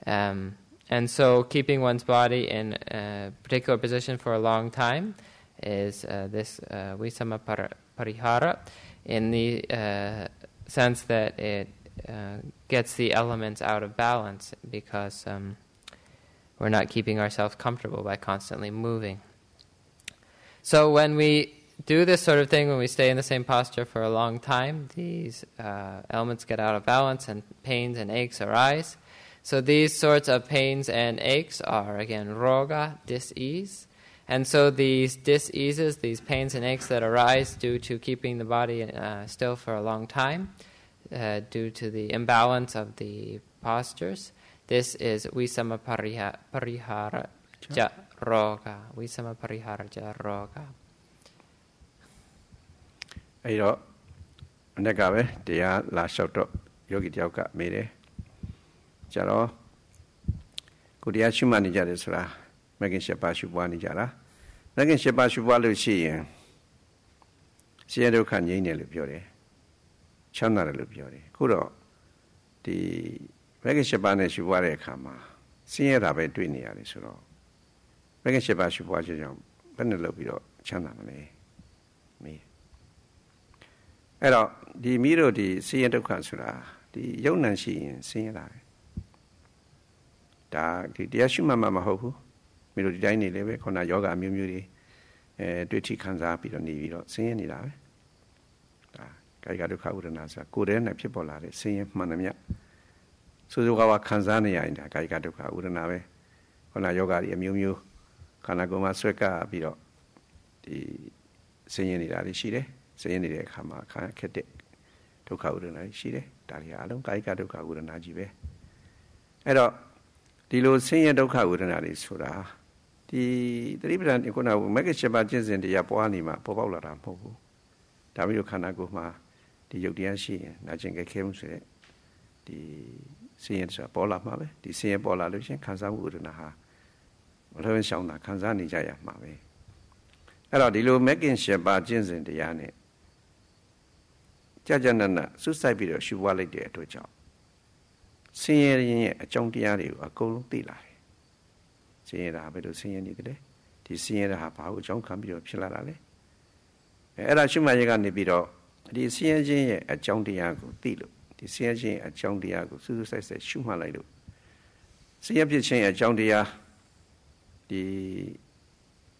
And so keeping one's body in a particular position for a long time is this visama parihara, in the sense that it gets the elements out of balance, because we're not keeping ourselves comfortable by constantly moving. So when we do this sort of thing, when we stay in the same posture for a long time, these elements get out of balance and pains and aches arise. So these sorts of pains and aches are, again, roga, dis-ease. And so these dis-eases, these pains and aches that arise due to keeping the body still for a long time, due to the imbalance of the postures, this is visama parihara ja roga. Visama parihara ja roga. အဲ့တော့အ내ကပဲတရားလာလျှောက်တော့ယောဂီတယောက်ကမေးတယ်ကျတော့ကိုတရားရှုမှတ်နေကြတယ်ဆိုတာမဂ္ဂင်၈ပါးရှုပွားနေကြတာမဂ္ဂင်၈ပါးရှုပွားလို့ရှိရင်ဆင်းရဲဒုက္ခငြိမ်းတယ်လို့ပြောတယ် ချမ်းသာတယ်လို့ပြောတယ်ခုတော့ဒီမဂ္ဂင်7ပါးနဲ့ရှုပွားတဲ့အခါမှာဆင်းရဲတာပဲတွေ့နေရတယ်ဆိုတော့မဂ္ဂင်7ပါးရှုပွားခြင်းကြောင့်ဘယ်နဲ့လုပ်ပြီးတော့ချမ်းသာမလဲမေးအဲ့တော့ဒီမိတို့ဒီဆင်းရဲဒုက္ခဆိုတာဒီယုံ nant ရှိရင်ဆင်းရဲတာပဲဒါဒီတရားရှုမှတ်မှမဟုတ်ဘူးမိတို့ဒီတိုင်းနေလည်းပဲခုနယောဂအမျိုးမျိုးတွေတွေ့ထိခံစားပြီးတော့နေပြီးတော့ဆင်းရဲနေတာပဲဒါကာယကဒုက္ခဥဒနာဆိုတာကိုယ်တည်းနဲ့ဖြစ်ပေါ်လာတဲ့ဆင်းရဲမှန်သမျှဆိုလိုကခံစားနေရရင်ဒါကာယကဒုက္ခဥဒနာပဲခုနယောဂတွေအမျိုးမျိုးခန္ဓာကိုယ်မှာဆွဲကပ်ပြီးတော့ဒီဆင်းရဲနေတာတွေရှိတယ်ဆင်းရဲနေတဲ့အခါမှာခံခက်တဲ့ဒုက္ခဥဒနာတွေရှိတယ်ဒါတွေအလုံးကာယကဒုက္ခဥဒနာကြီးပဲအဲ့တော့ဒီလိုဆင်းရဲဒုက္ခဥဒနာတွေဆိုတာဒီသတိပဋ္ဌာန်ခုနကမဂ္ဂင်7ပါးကျင့်စဉ်တရားပွားနေမှာပေါ်ပေါက်လာတာမဟုတ်ဘူးဒါမျိုးခန္ဓာကိုယ်မှာဒီယုတ်တရားရှိရင်နာကျင်ကြခဲမှုဆိုတဲ့ဒီဆင်းရဲဆိုတာပေါ်လာမှာပဲဒီဆင်းရဲပေါ်လာလို့ရှိရင်ခံစားမှုဥဒနာဟာမလွန်ရှောင်တာခံစားနေကြရမှာပဲအဲ့တော့ဒီလိုမဂ္ဂင်7ပါးကျင့်စဉ်တရားနဲ့ကြာနနစွတ်ဆိုင်ပြီးတော့ရှုပွားလိုက်တဲ့အတွက်ကြောင့်ဆင်းရဲရဲ့အကြောင်းတရားတွေကိုအကုန်လုံးသိလာတယ်ဆင်းရဲတာဘယ်လိုဆင်းရဲနေတယ်ဒီဆင်းရဲတာဟာဘာကိုအကြောင်းခံပြီးတော့ဖြစ်လာတာလဲအဲ့ဒါရှုမှတ်ရကနေပြီးတော့ဒီဆင်းရဲခြင်းရဲ့အကြောင်းတရားကိုသိလို့ဒီဆင်းရဲခြင်းအကြောင်းတရားကိုစူးစူးဆိုင်ဆိုင်ရှုမှတ်လိုက်လို့ဆင်းရဲဖြစ်ခြင်းအကြောင်းတရားဒီ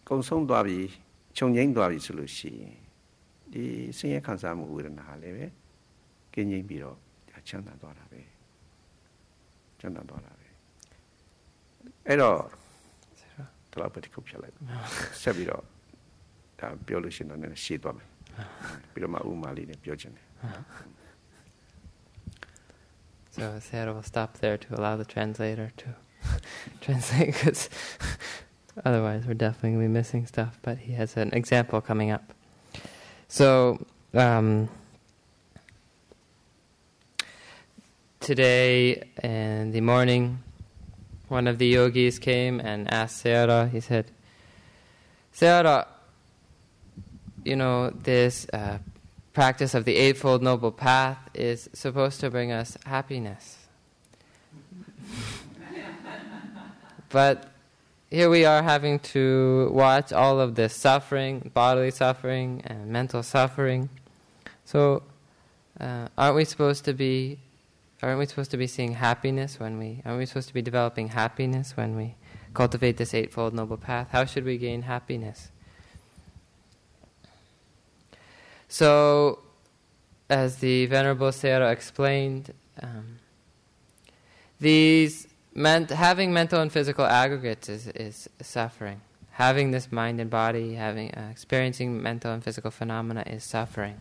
ကုံဆုံးသွားပြီခြုံငိမ့်သွားပြီဆိုလို့ရှိရင်ဒီဆင်းရဲခံစားမှုဝေဒနာလည်းပဲကင်းငြိမ်းပြီးတော့ချမ်းသာသွားတာပဲချမ်းသာသွားတာပဲအဲ့တော့တလောက်ပဲတစ်ခုဖြစ်လိုက်ဆက်ပြီးတော့ဒါပြောလို့ရှိရင်တော့နည်းနည်းရှင်းသွားမယ်ပြီးတော့မှဥမာလေးနဲ့ပြောချင်တယ် So Sayadaw will stop there to allow the translator to translate, because otherwise we're definitely missing stuff. But he has an example coming up. So today in the morning, one of the yogis came and asked Sayadaw, he said, Sayadaw, you know, this practice of the Eightfold Noble Path is supposed to bring us happiness. But here we are having to watch all of this suffering, bodily suffering and mental suffering. So aren't we supposed to be seeing happiness aren't we supposed to be developing happiness when we cultivate this Eightfold Noble Path? How should we gain happiness? So, as the Venerable Sayadaw explained, having mental and physical aggregates is suffering. Having this mind and body, experiencing mental and physical phenomena is suffering.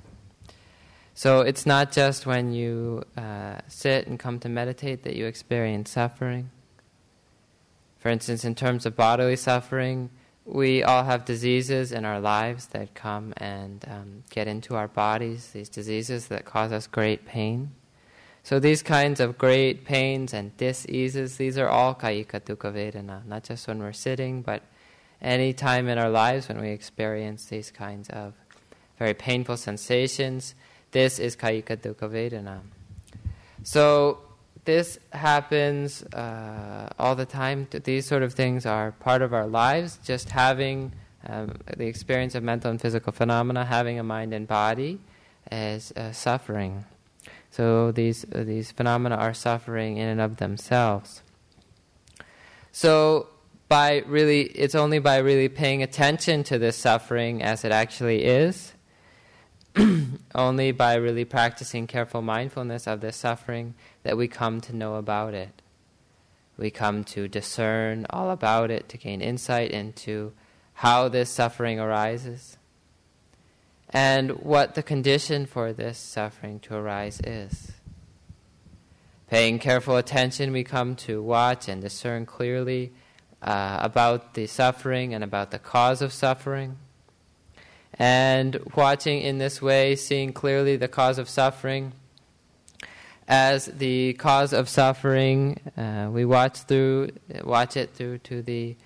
So it's not just when you sit and come to meditate that you experience suffering. For instance, in terms of bodily suffering, we all have diseases in our lives that come and get into our bodies, these diseases that cause us great pain. So these kinds of great pains and dis-eases, these are all kayika dukkha vedana, not just when we're sitting, but any time in our lives when we experience these kinds of very painful sensations, this is kayika dukkha vedana. So this happens all the time. These sort of things are part of our lives. Just having the experience of mental and physical phenomena, having a mind and body, is suffering. So these phenomena are suffering in and of themselves. So it's only by really paying attention to this suffering as it actually is, only by really practicing careful mindfulness of this suffering, that we come to know about it. We come to discern all about it, to gain insight into how this suffering arises, and what the condition for this suffering to arise is. Paying careful attention, we come to watch and discern clearly about the suffering and about the cause of suffering. And watching in this way, seeing clearly the cause of suffering, as the cause of suffering, we watch it through to the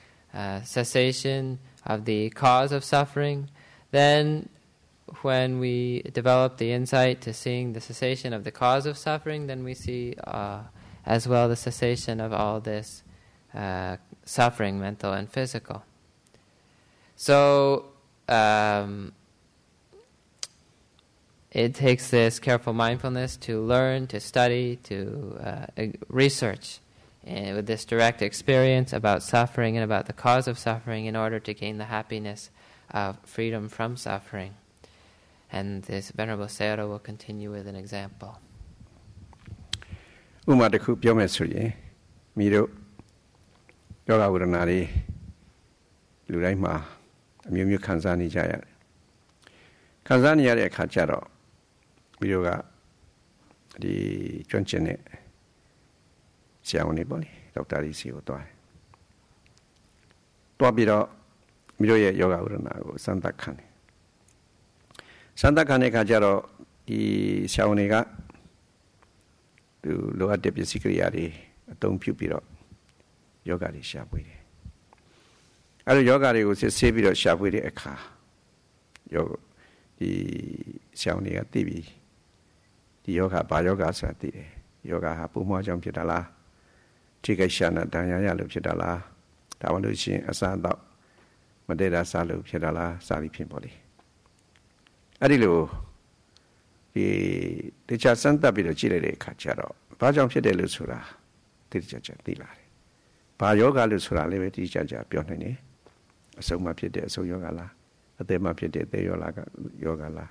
cessation of the cause of suffering. Then when we develop the insight to seeing the cessation of the cause of suffering, then we see as well the cessation of all this suffering, mental and physical. So it takes this careful mindfulness to learn, to study, to research with this direct experience about suffering and about the cause of suffering in order to gain the happiness of freedom from suffering. And this Venerable Sayadaw will continue with an example. Uma de khu pyo me so yin mi do yoga wudana ri lu dai ma a myo myo khan sa ni ja ya. Khan sa ni ya de akha cha do mi do ga di chuan chin ne xiao ni bo ni doctor ri si ko twa. Twa pi do mi do ye yoga wudana ko san tak khan ni. San tak khan ne kha cha do di xiao ni gaလိုအပ်တဲ့ပစ္စည်းကိရိယာတွေအသုံးပြုပြီးတော့ယောဂတွေရှာဖွေတယ်။အဲဒီယောဂတွေကိုစစ်ဆေးပြီးတော့ရှာဖွေတဲ့အခါဒီဆောင်းတွေကသိပြီဒီယောဂဘာယောဂဆိုတာသိတယ်။ယောဂဟာပူမောကြောင့်ဖြစ်တာလား။ထိခိုက်ရှာနာဒဏ်ရာရလို့ဖြစ်တာလား။ဒါမှမဟုတ်ရှင်အစားတော့မတည့်တာစားလို့ဖြစ်တာလား။စာလိဖြစ်ပေါ်လေ။အဲဒီလိုဒီတခြားစမ်းသပ်ပြီးတော့ကြည့်လိုက်တဲ့အခါကျတော့ဘာကြောင့်ဖြစ်တယ်လို့ဆိုတာတိတိကျကျသိလာတယ်။ဘာယောဂလို့ဆိုတာလည်းပဲတိတိကျကျပြောနိုင်တယ်။အဆုံးမှဖြစ်တဲ့အဆုံးယောဂလားအသေးမှဖြစ်တဲ့အသေးယောဂလား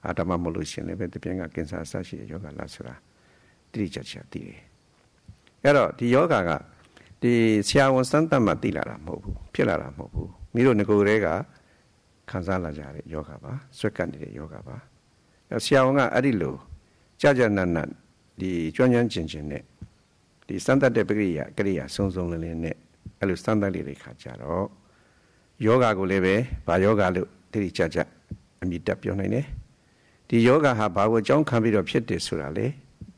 အာတမမလို့ရှင်လည်းပဲတပြင်းကကင်ဆာအစရှိတဲ့ယောဂလားဆိုတာတိတိကျကျသိတယ်။အဲ့တော့ဒီယောဂကဒီဆရာဝန်စမ်းသပ်မှသိလာတာမဟုတ်ဘူးဖြစ်လာတာမဟုတ်ဘူး။မိတို့ငကိုယ်တွေကခံစားလာကြတဲ့ယောဂပါဆွဲကပ်နေတဲ့ယောဂပါ။ဆရာဝန်ကအဲ့ဒီလိုကြာနတ်ဒီကျွမ်းကျင်ကျင်နဲ့ဒီစမ်းသပ်တဲ့ပရိယာကရိယာစုံစုံလင်းလင်းနဲ့အဲ့လိုစမ်းသပ်လေးတွေခါကြတော့ယောဂကိုလည်းပဲဘာယောဂလို့တိတိကျကျအမြင့်တက်ပြောနိုင်တယ်ဒီယောဂဟာဘာကိုအကြောင်းခံပြီးတော့ဖြစ်တယ်ဆိုတာလေ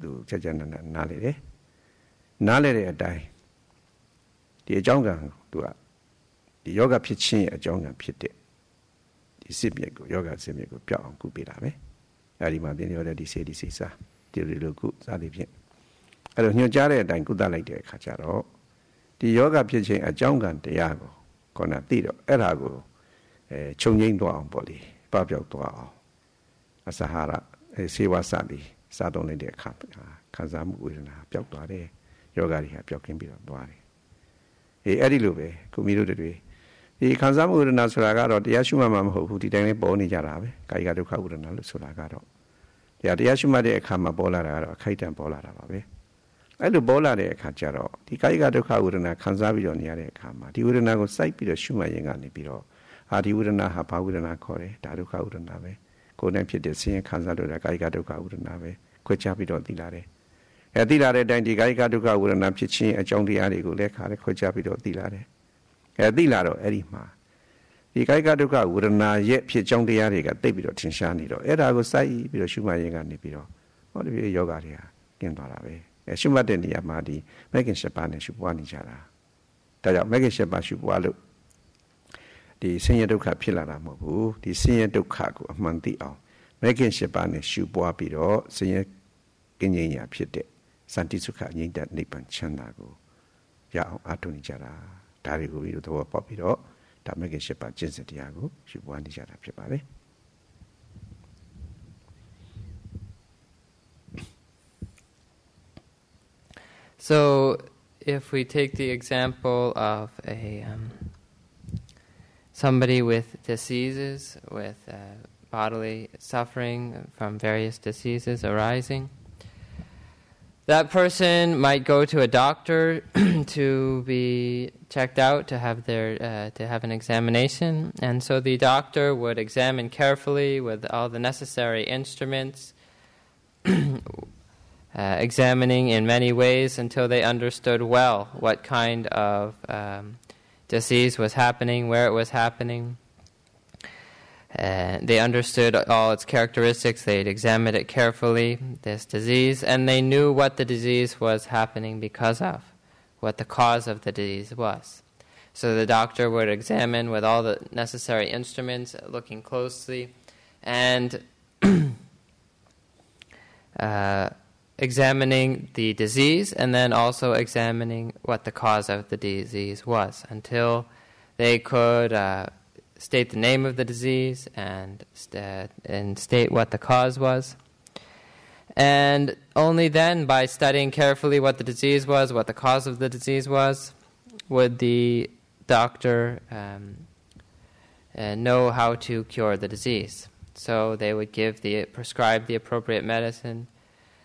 သူကြာနတ်နားလေတယ်နားလေတဲ့အတိုင်းဒီအကြောင်းကသူကဒီယောဂဖြစ်ခြင်းရဲ့အကြောင်းကဖြစ်တဲ့ဒီစစ်မြစ်ကိုယောဂစစ်မြစ်ကိုပြောက်အောင်ကုပေးတာပဲအဲဒီမှာသင်ရောတဲ့ဒီစေဒီစိစာဒီလိုကုစသည်ဖြင့်အဲ့လိုညွှန်ကြားတဲ့အတိုင်းကုသလိုက်တဲ့အခါကျတော့ဒီယောဂဖြစ်ခြင်းအကြောင်းကတရားကိုခေါင်းသိတော့အဲ့ဒါကိုခြုံငိမ့်သွားအောင်ပေါ့လေပပျောက်သွားအောင်အစဟာရစေဝစသည်စားသုံးလိုက်တဲ့အခါခံစားမှုဝေဒနာပျောက်သွားတယ်ယောဂတွေဟာပျောက်ကင်းပြီးတော့သွားတယ်အဲ့ဒီလိုပဲကုမီတို့တွေဒီခံစားမှုဝေဒနာဆိုတာကတော့တရားရှုမှတ်မှမဟုတ်ဘူးဒီတိုင်းလေးပေါ်နေကြတာပဲကာယကဒုက္ခဝေဒနာလို့ဆိုတာကတော့တရားရှုမှတ်တဲ့အခါမှာပေါ်လာတာကတော့အခိုက်အတန့်ပေါ်လာတာပါပဲအဲ့လိုပေါ်လာတဲ့အခါကျတော့ဒီကာယကဒုက္ခဝေဒနာခံစားပြီးတော့နေရတဲ့အခါမှာဒီဝေဒနာကိုစိုက်ပြီးတော့ရှုမှတ်ရင်ကနေပြီးတော့ဒီဝေဒနာဟာဘာဝေဒနာခေါ်တယ်ဒါဒုက္ခဝေဒနာပဲကိုယ်နဲ့ဖြစ်တဲ့ဆင်းရဲခံစားလို့တဲ့ကာယကဒုက္ခဝေဒနာပဲခွဲခြားပြီးတော့သိလာတယ်သိလာတဲ့အတိုင်းဒီကာယကဒုက္ခဝေဒနာဖြစ်ခြင်းအကြောင်းတရားတွေကိုလည်းခါခွဲခြားပြီးတော့သိလာတယ်သိလာတော့အဲ့ဒီမှာဒီကာယကဒုက္ခဝေဒနာရဲ့ဖြစ်ကြောင်းတရားတွေကတိတ်ပြီးတော့ထင်ရှားနေတော့အဲ့ဒါကိုစိုက်ပြီးတော့ရှုမှတ်ရင်ကနေပြီးတော့ဟောဒီယောဂတွေကကျင်းသွားတာပဲရှုမှတ်တဲ့နေရာမှာဒီမဂ္ဂင်7ပါးနဲ့ရှုပွားနေကြတာဒါကြောင့်မဂ္ဂင်7ပါးရှုပွားလို့ဒီဆင်းရဲဒုက္ခဖြစ်လာတာမဟုတ်ဘူးဒီဆင်းရဲဒုက္ခကိုအမှန်သိအောင်မဂ္ဂင်7ပါးနဲ့ရှုပွားပြီးတော့ဆင်းရဲကင်းငြိမ်းရာဖြစ်တဲ့စံတိစုခငြိမ်းတဲ့နိဗ္ဗာန်ချမ်းသာကိုရအောင်အားထုတ်နေကြတာဒါတွေကိုပြီးတော့သဘောပေါက်ပြီးတော့ဒါမဂ္ဂင်7ပါးကျင့်စဉ်တရားကိုရှုပွားနေကြတာဖြစ်ပါတယ်So, if we take the example of somebody with diseases, with bodily suffering from various diseases arising, that person might go to a doctor to be checked out, to have an examination, and so the doctor would examine carefully with all the necessary instruments. Examining in many ways until they understood well what kind of disease was happening, where it was happening. They understood all its characteristics, they'd examined it carefully, this disease, and they knew what the disease was happening because of, what the cause of the disease was. So the doctor would examine with all the necessary instruments, looking closely and examining the disease, and then also examining what the cause of the disease was, until they could state the name of the disease and state what the cause was. And only then, by studying carefully what the disease was, what the cause of the disease was, would the doctor know how to cure the disease. So they would prescribe the appropriate medicine.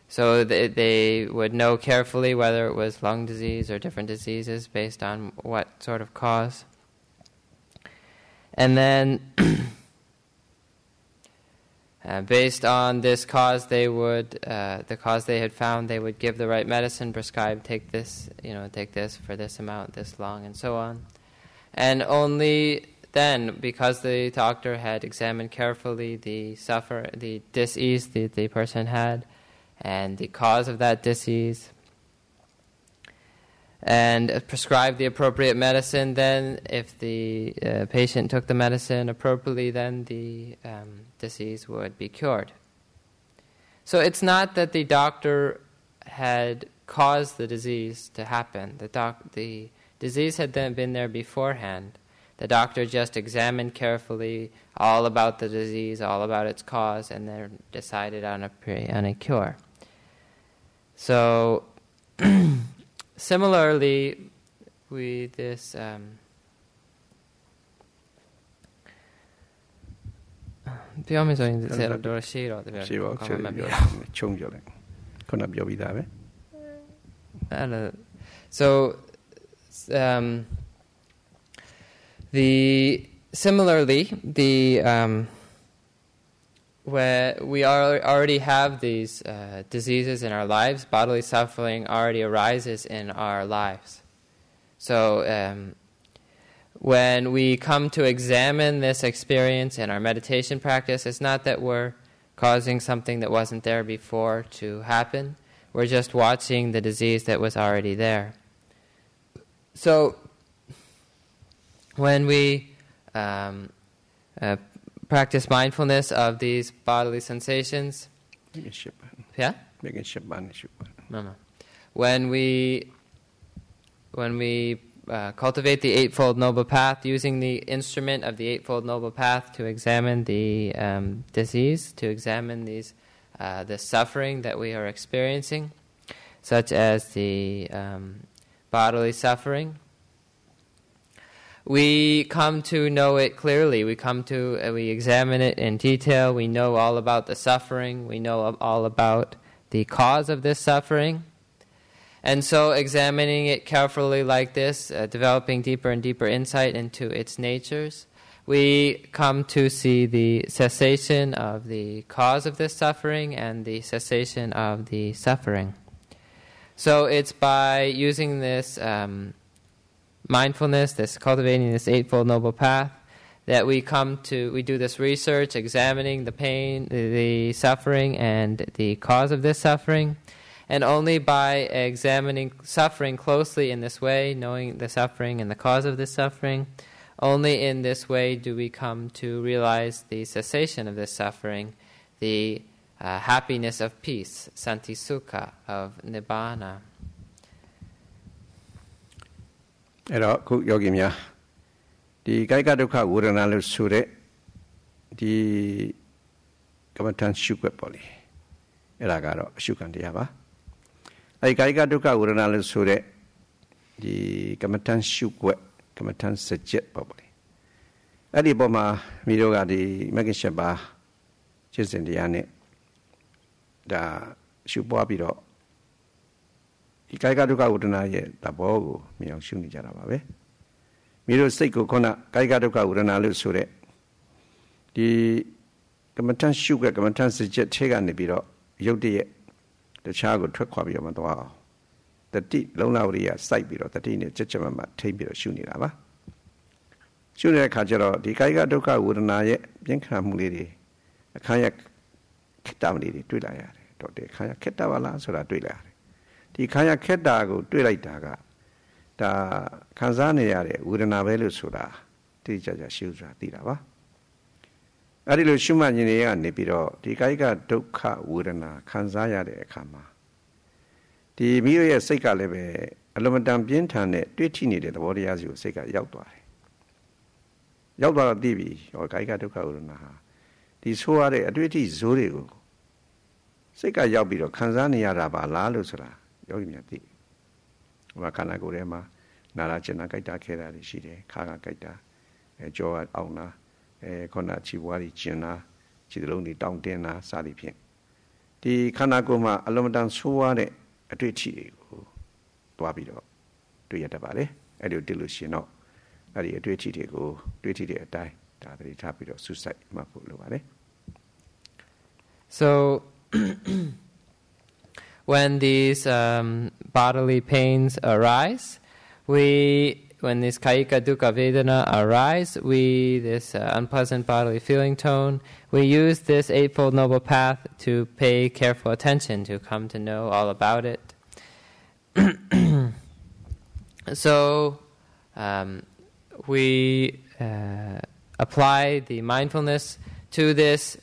So they would know carefully whether it was lung disease or different diseases based on what sort of cause. And then, based on this cause, the cause they had found, they would give the right medicine, prescribe, take this for this amount, this long, and so on. And only then, because the doctor had examined carefully the disease the person had, and the cause of that disease, and prescribe the appropriate medicine, then if the patient took the medicine appropriately, then the disease would be cured. So it's not that the doctor had caused the disease to happen. The disease had then been there beforehand. The doctor just examined carefully all about the disease, all about its cause, and then decided on a cure. So, similarly, this so where we already have these diseases in our lives, bodily suffering already arises in our lives. So when we come to examine this experience in our meditation practice, it's not that we're causing something that wasn't there before to happen. We're just watching the disease that was already there. So when we practice mindfulness of these bodily sensations. Yeah? When we cultivate the Eightfold Noble Path, using the instrument of the Eightfold Noble Path to examine the disease, to examine the suffering that we are experiencing, such as the bodily suffering, we come to know it clearly. We examine it in detail. We know all about the suffering. We know all about the cause of this suffering. And so examining it carefully like this, developing deeper and deeper insight into its natures, we come to see the cessation of the cause of this suffering and the cessation of the suffering. So it's by using this mindfulness, cultivating this Eightfold Noble Path, that we do this research, examining the pain, the suffering, and the cause of this suffering. And only by examining suffering closely in this way, knowing the suffering and the cause of this suffering, only in this way do we come to realize the cessation of this suffering, the happiness of peace, santi sukha, of nibbana. အဲ့တော့ခုယောဂီများဒီကာယကဒုက္ခဝေဒနာလို့ဆိုတဲ့ဒီကမ္မထန်ရှုွက်ပေါ့လေအဲ့ဒါကတော့အရှုခံတရားပါအဲ့ဒီကာယကဒုက္ခဝေဒနာလို့ဆိုတဲ့ဒီကမ္မထန်ရှုွက်ကမ္မထန်စကြက်ပေါ့လေအဲ့ဒီပုံမှာမိတို့ကဒီမဂ္ဂင်၈ပါးကျင့်စဉ်တရားနဲ့ဒါရှုပွားပြီးတော့ဒီကာယကဒုက္ခဝေဒနာရဲ့သဘောကိုမြင်အောင်ရှုနေကြတာပါပဲမိတို့စိတ်ကိုခုနကာယကဒုက္ခဝေဒနာလို့ဆိုတဲ့ဒီကမ္မထန်ရှုကကမ္မထန်စကြက်ထဲကနေပြီးတော့ရုပ်တရက်တခြားကိုထွက်ခွာပြီးတော့မသွားအောင်တတိလုံလဝရိယစိုက်ပြီးတော့တတိနဲ့ကြက်ကြက်မမထိမ့်ပြီးတော့ရှုနေတာပါရှုနေတဲ့အခါကျတော့ဒီကာယကဒုက္ခဝေဒနာရဲ့ပြင်းထန်မှုလေးတွေအခါရခိတ္တမလေးတွေတွေ့လာရတယ်တော့ဒီအခါရခိတ္တပါလားဆိုတာတွေ့လာရတယ်ဒီခါရခက်တာကိုတွေ့လိုက်တာကဒါခံစားနေရတဲ့ဝေဒနာပဲလို့ဆိုတာသိကြကြရှုဆိုတာသိတာပါ အဲ့ဒီလိုရှုမှတ်ခြင်းတွေကနေပြီးတော့ဒီကာယကဒုက္ခဝေဒနာခံစားရတဲ့အခါမှာဒီမိရဲ့စိတ်ကလည်းပဲအလွန်တန်ပြင်းထန်တဲ့တွေးထိနေတဲ့သဘောတရားစီကိုစိတ်ကရောက်သွားတယ်ရောက်သွားတော့သိပြီဟောကာယကဒုက္ခဝေဒနာဟာဒီဆိုရတဲ့အတွေ့အထိဇိုးတွေကိုစိတ်ကရောက်ပြီးတော့ခံစားနေရတာပါလားလို့ဆိုတာယောဂီများသိဟိုမှာခန္ဓာကိုယ်ထဲမှာနာလာကျင်နာကြိုက်တာခဲတာတွေရှိတယ်ခါကကြိုက်တာကြောအောင်နာခုနချီပွားကြီးကျင်နာခြေသလုံးတွေတောင့်တင်းနာစသည်ဖြင့်ဒီခန္ဓာကိုယ်မှာအလုံးမတန်ဆိုးရတဲ့အတွေ့အထိတွေကိုတွားပြီးတော့တွေ့ရတတ်ပါလေအဲ့ဒီတွေ့လို့ရှိရင်တော့အဲ့ဒီအတွေ့အထိတွေကိုတွေ့ထိတဲ့အတိုင်းဒါသတိထားပြီးတော့စူးစိုက်မှတ်ဖို့လိုပါလေ So when these bodily pains arise, when this kayika dukkha vedana arise, this unpleasant bodily feeling tone, we use this Eightfold Noble Path to pay careful attention, to come to know all about it. So we apply the mindfulness to this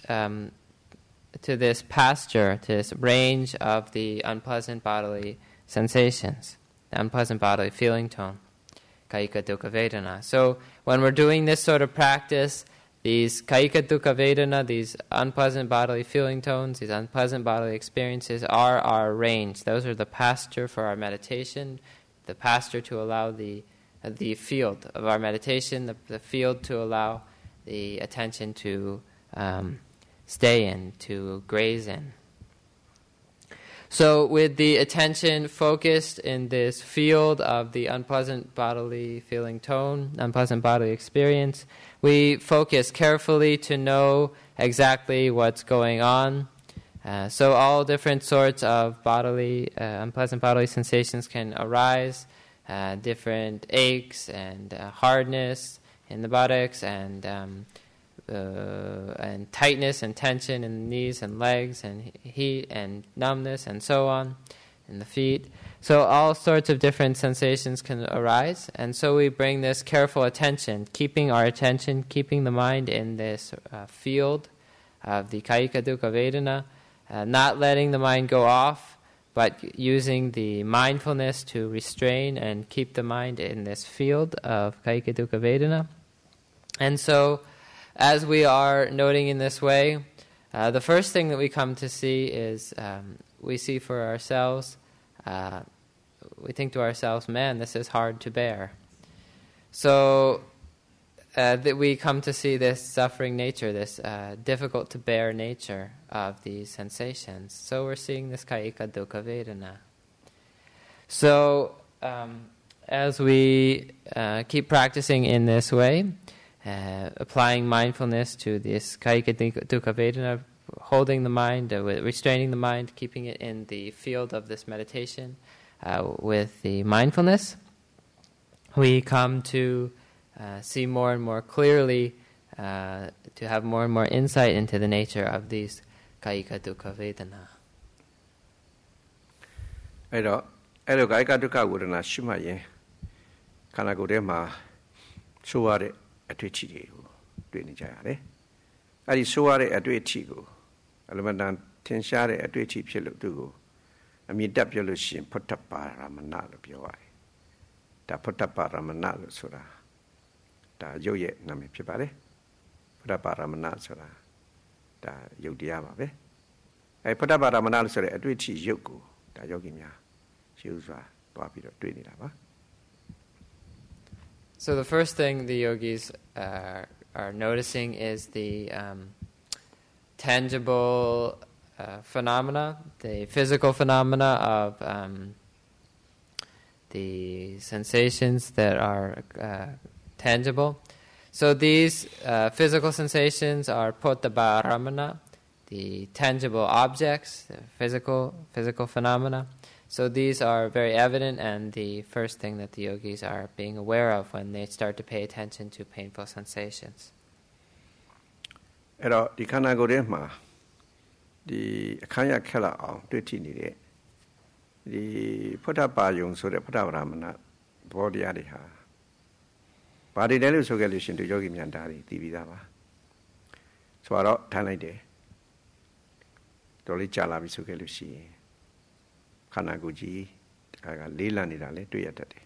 pasture, to this range of the unpleasant bodily sensations, the unpleasant bodily feeling tone, kayika dukkha vedana. So when we're doing this sort of practice, these kayika dukkha vedana, these unpleasant bodily feeling tones, these unpleasant bodily experiences are our range. Those are the pasture for our meditation, the pasture to allow the field of our meditation, the field to allow the attention to stay in, to graze in. So with the attention focused in this field of the unpleasant bodily feeling tone, unpleasant bodily experience, we focus carefully to know exactly what's going on. So all different sorts of unpleasant bodily sensations can arise, different aches and hardness in the buttocks and tightness and tension in the knees and legs and heat and numbness and so on in the feet. So all sorts of different sensations can arise, and so we bring this careful attention, keeping our attention, keeping the mind in this field of the kayika dukkha vedana, not letting the mind go off, but using the mindfulness to restrain and keep the mind in this field of kayika dukkha vedana. And so as we are noting in this way, the first thing that we come to see is we see for ourselves, we think to ourselves, man, this is hard to bear. So that we come to see this suffering nature, this difficult to bear nature of these sensations. So we're seeing this kayika dukkha vedana. So as we keep practicing in this way, applying mindfulness to this kayika dukkha vedana, holding the mind, restraining the mind, keeping it in the field of this meditation with the mindfulness, we come to see more and more clearly, to have more and more insight into the nature of these kayika dukkha vedana. အဲ့တော့ကာယကဒုက္ခဝေဒနာရှိမှရင်ခန္ဓာကိုယ်ထဲမှာဆိုးရတဲ့အတွေ့အထိတွေကိုတွေ့နေကြရတယ်။အဲ့ဒီဆိုးရတဲ့အတွေ့အထိကိုအလမတန်ထင်ရှားတဲ့အတွေ့အထိဖြစ်လို့သူကိုအမြင့်တက်ပြောလို့ရှိရင်ဖုတ္တပါရမဏလို့ပြောရတယ်။ဒါဖုတ္တပါရမဏလို့ဆိုတာဒါရုပ်ရဲ့နာမည်ဖြစ်ပါတယ်။ဖုတ္တပါရမဏဆိုတာဒါရုပ်တရားပါပဲ။အဲ့ဖုတ္တပါရမဏလို့ဆိုတဲ့အတွေ့အထိရုပ်ကိုဒါယောဂီများရှင်းဥစွာတွားပြီးတော့တွေ့နေတာပါ။ So the first thing the yogis are noticing is the tangible phenomena, the physical phenomena of the sensations that are tangible. So these physical sensations are potabharamana, the tangible objects, the physical phenomena. So these are very evident, and the first thing that the yogis are being aware of when they start to pay attention to painful sensations. အဲ့တော့ဒီခန္ဓာကိုယ်ထဲမှာဒီအခမ်းရခက်လာအောင်တွေ့ထိနေတဲ့ဒီဖုဒ္ဓပါယုံဆိုတဲ့ဖုဒ္ဓဗရာမဏဘောတရားတွေဟာဘာတွေလဲလို့ဆိုခဲ့လို့ရှင်တို့ယောဂီများဒါတွေသိပြီးသားပါ ဆိုတော့ထိုင်လိုက်တယ်တော်လေးကြာလာပြီဆိုခဲ့လို့ရှိရင်ခန္ဓာကိုယ်ကြီးကလေးလံနေတာလေတွေ့ရတတ်တယ်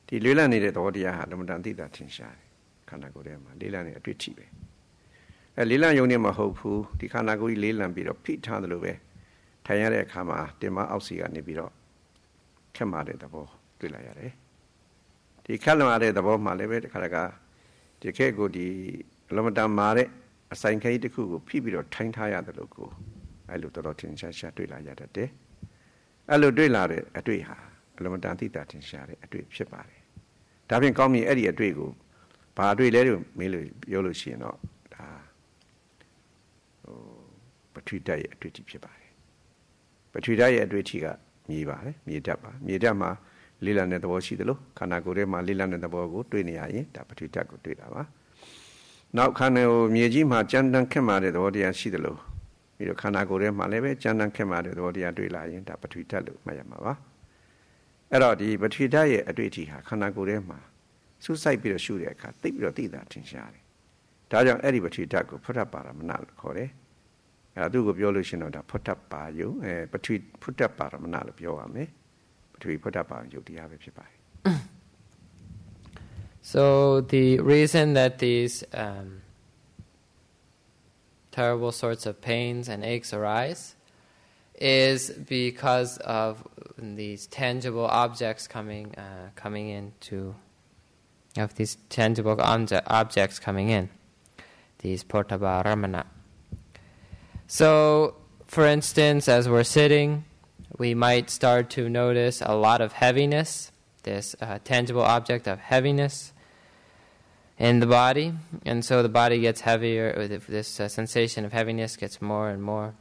ဒီလေးလံနေတဲ့သဘောတရားဟာဓမ္မတန်သိတာထင်ရှားတယ်ခန္ဓာကိုယ်ထဲမှာလေးလံနေအတွေ့အထိပဲလေးလံယုံနေမှာဟုတ်ဘူးဒီခန္ဓာကိုယ်ကြီးလေးလံပြီးတော့ဖိထားတယ်လို့ပဲထိုင်ရတဲ့အခါမှာတင်မအောက်စီကနေပြီးတော့ခက်မာတဲ့သဘောတွေ့လာရတယ်ဒီခက်မာတဲ့သဘောမှာလည်းပဲတခါတခါဒီခဲကိုဒီလမတန်မာတဲ့အဆိုင်ခဲတစ်ခုကိုဖိပြီးတော့ထိုင်ထားရတယ်လို့ကိုအဲ့လိုတော်တော်ထင်ရှားရှားတွေ့လာရတတ်တယ်အဲ့လိုတွေ့လာတဲ့အတွေ့ဟာလမတန်သိတာထင်ရှားတဲ့အတွေ့ဖြစ်ပါတယ်ဒါဖြင့်ကောင်းပြီအဲ့ဒီအတွေ့ကိုဘာအတွေ့လဲလို့မေးလို့ပြောလို့ရှိရင်တော့ဒါပထဝီဓာတ်ရဲ့အတွေ့အထိဖြစ်ပါတယ်ပထဝီဓာတ်ရဲ့အတွေ့အထိကမြေပါတယ်မြေဓာတ်ပါမြေဓာတ်မှာလေးလံတဲ့သဘောရှိသလိုခန္ဓာကိုယ်ထဲမှာလေးလံတဲ့သဘောကိုတွေ့နေရရင်ဒါပထဝီဓာတ်ကိုတွေ့တာပါနောက်ခန္ဓာကိုမြေကြီးမှာကြမ်းတမ်းခက်မာတဲ့သဘောတရားရှိသလိုပြီးတော့ခန္ဓာကိုယ်ထဲမှာလည်းပဲကြမ်းတမ်းခက်မာတဲ့သဘောတရားတွေ့လာရင်ဒါပထဝီဓာတ်လို့မှတ်ရမှာပါအဲ့တော့ဒီပထဝီဓာတ်ရဲ့အတွေ့အထိဟာခန္ဓာကိုယ်ထဲမှာစူးစိုက်ပြီးတော့ရှုတဲ့အခါသိပြီးတော့သိတာထင်ရှားတယ်ဒါကြောင့်အဲ့ဒီပထဝီဓာတ်ကိုဖုဒ္ဓပါရမဏလို့ခေါ်တယ်အဲ့ဒါသူ့ကိုပြောလို့ရှိရင်တော့ဒါဖုဒ္ဓပါယုပထဝီဖုဒ္ဓပါရမဏလို့ပြောရမယ်ပထဝီဖုဒ္ဓပါယုတရားပဲဖြစ်ပါတယ် So the reason that these terrible sorts of pains and aches arise is because of these tangible objects coming into of these tangible objects coming in, these potaba ramana. So, for instance, as we're sitting, we might start to notice a lot of heaviness, this tangible object of heaviness in the body, and so the body gets heavier, this sensation of heaviness gets more and more.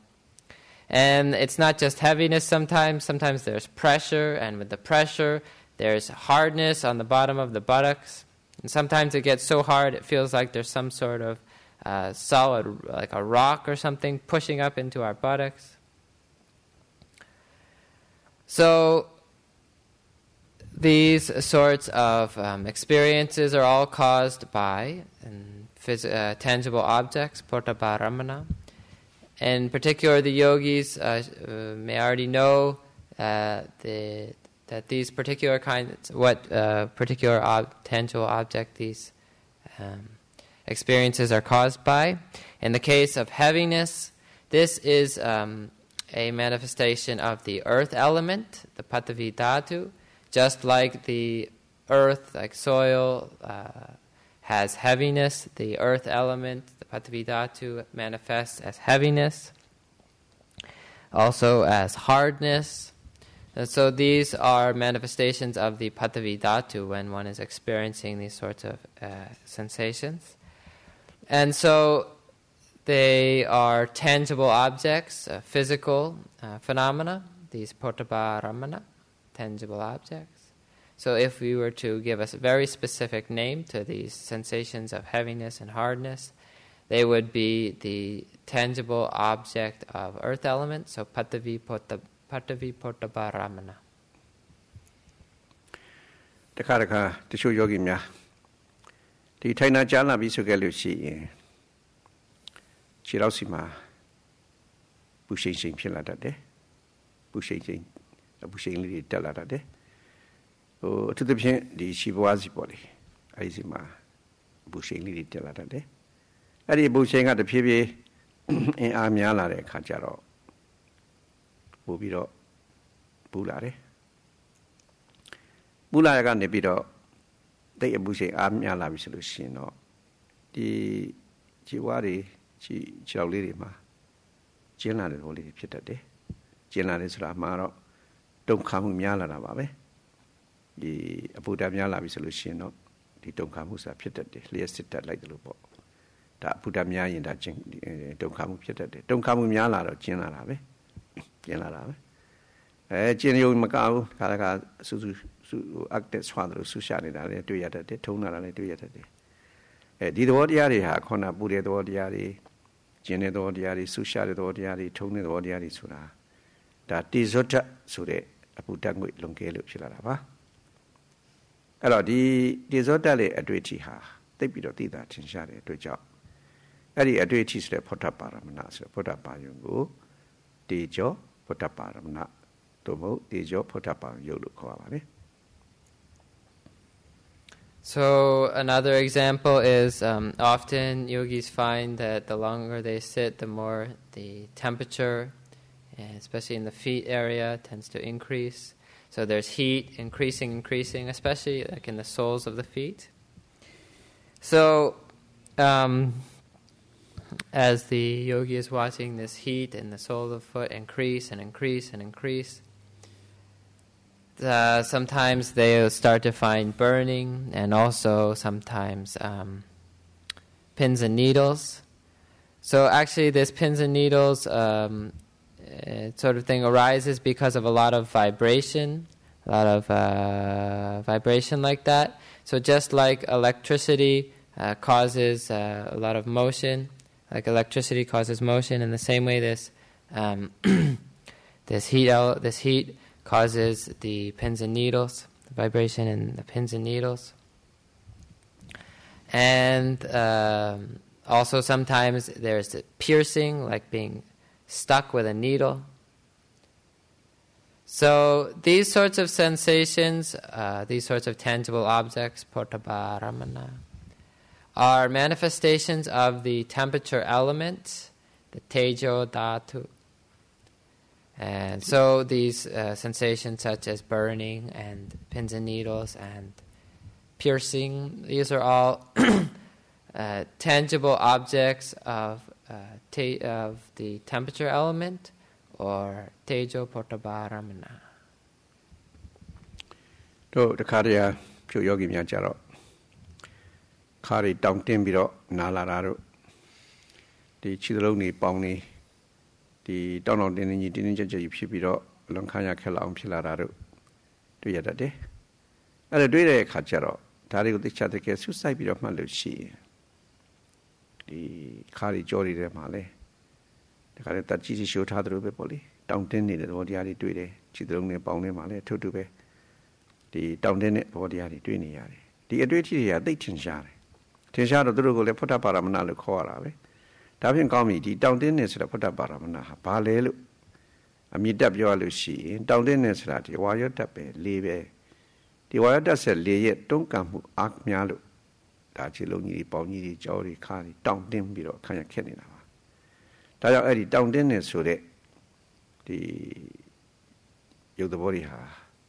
And it's not just heaviness sometimes there's pressure, and with the pressure there's hardness on the bottom of the buttocks, and sometimes it gets so hard it feels like there's some sort of solid, like a rock or something, pushing up into our buttocks. So these sorts of experiences are all caused by tangible objects, potaba-ramana. In particular, the yogis may already know that these particular kinds, what particular tangible object these experiences are caused by. In the case of heaviness, this is a manifestation of the earth element, the patavi dhatu. Just like the earth, like soil, has heaviness, the earth element, the patavi dhatu, manifests as heaviness, also as hardness. And so these are manifestations of the patavi dhatu when one is experiencing these sorts of sensations. And so they are tangible objects, physical phenomena, these potaba ramana, tangible objects. So if we were to give a very specific name to these sensations of heaviness and hardness, they would be the tangible object of earth element, so patavi potaba ramana. တခါတခါတချို့ယောဂီများဒီထိုင်နာကြားလာပြီးဆိုခဲ့လို့ရှိရင်ခြေထောက်စီမှာပူရှိန်ရှိန်ဖြစ်လာတတ်တယ်ပူရှိန်လေးတွေတက်လာတတ်တယ်အထူးသဖြင့်ဒီရှိပွားစီပေါ်လေအဲဒီစီမှာပူရှိန်လေးတွေတက်လာတတ်တယ်အဲ့ဒီပူရှိန်ကတဖြည်းဖြည်းအင်အားများလာတဲ့အခါကျတော့ပို့ပြီးတော့ပူလာတယ်ပူလာရကနေပြီးတော့တိတ်အပူရှိန်အားများလာပြီဆိုလို့ရှိရင်တော့ဒီခြေဝါးတွေခြေထောက်လေးတွေမှာကျင်းလာတဲ့ဟိုလေးဖြစ်တတ်တယ်ကျင်းလာတယ်ဆိုတာမှာတော့တုံခါမှုများလာတာပါပဲဒီအပူဓာတ်များလာပြီဆိုလို့ရှိရင်တော့ဒီတုံခါမှုဆိုတာဖြစ်တတ်တယ်လျှက်စစ်တက်လိုက်တယ်လို့ပေါ့ဒါအပူဓာတ်များရင်ဒါကျင်းတုံခါမှုဖြစ်တတ်တယ်တုံခါမှုများလာတော့ကျင်းလာတာပဲကျင်းလာတာပဲကျင်းရုံမကဘူးခါတခါဆူအက်တက်ဆွားတယ်ဆူရှာနေတာလည်းတွေ့ရတတ်တယ်ထုံးလာတာလည်းတွေ့ရတတ်တယ်ဒီသဘောတရားတွေဟာခေါဏပူတဲ့သဘောတရားတွေကျင်းတဲ့သဘောတရားတွေဆူရှာတဲ့သဘောတရားတွေထုံးတဲ့သဘောတရားတွေဆိုတာဒါတိဇွတ်ဆိုတဲ့အပူဓာတ်ငွေလွန်ကဲလို့ဖြစ်လာတာပါအဲ့တော့ဒီတိဇွတ်ရဲ့အတွေ့အထိဟာသိပ်ပြီးတော့သိတာထင်ရှားတဲ့အတွက်ကြောင့် Eri adwiti sre Phottaparamana sre Phottapayungu Tejo Phottaparamana Tomo Tejo Phottapayung lu khawa ba le. So another example is often yogis find that the longer they sit, the more the temperature, especially in the feet area, tends to increase. So there's heat increasing, especially like in the soles of the feet. So as the yogi is watching this heat in the sole of the foot increase, sometimes they'll start to find burning, and also sometimes pins and needles. So actually this pins and needles sort of thing arises because of a lot of vibration, like that. So just like electricity causes a lot of motion, like electricity causes motion, in the same way this this heat causes the pins and needles, the vibration in the pins and needles. And also sometimes there's the piercing, like being stuck with a needle. So these sorts of sensations, these sorts of tangible objects, Phottaparamana, are manifestations of the temperature element, the Tejo Dhatu. And so these sensations such as burning and pins and needles and piercing, these are all tangible objects of the temperature element, or Tejo Phottaparamana. To the Karya Pyo Yogi Myajaro Kari Dong Timbiro Nalararo the Chidroni Pongni the Donald Dini Dinja Pibiro Lankanya Kela Pilararu do Yadade. And a day Kacharo, Tari the Chatake Suicide of Malushi. The Kari Jori de Male. The Karata Chichi showed how to Poli. Down Denny, what the Yadi do it, Chidrone Pongni Male, Totube. The Down Denny, what the Yadi doing Yadi. The Adritia, they Tinshari. Tinshara Drugo, Phottaparamana Kora. Davin Gami, the down dinners at Phottaparamana, Palelu. A meet up your Lucy, down dinners at the wire tape, leave. The wire does a lay it, don't come, Ak Mialu. Dachiloni, Pony, Jolly, Kari, down dim below, Kanya Kenina. Taya Eddie down dinners so that the Yodabori ha,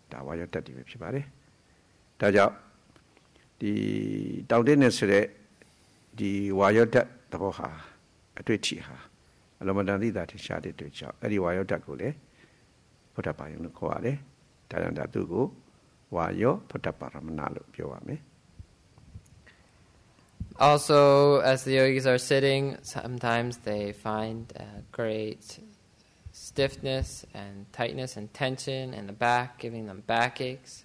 the wire tatty with body. Taya the down dinners so that the wire tat the boha. A twitchy ha. A lomadandi that is shaded to each other. Any wire dacule, Phottapayung Koale, Tayanda Dugo, Wayo, Phottaparamana, Pioame. Also, as the yogis are sitting, sometimes they find great stiffness and tightness and tension in the back, giving them backaches,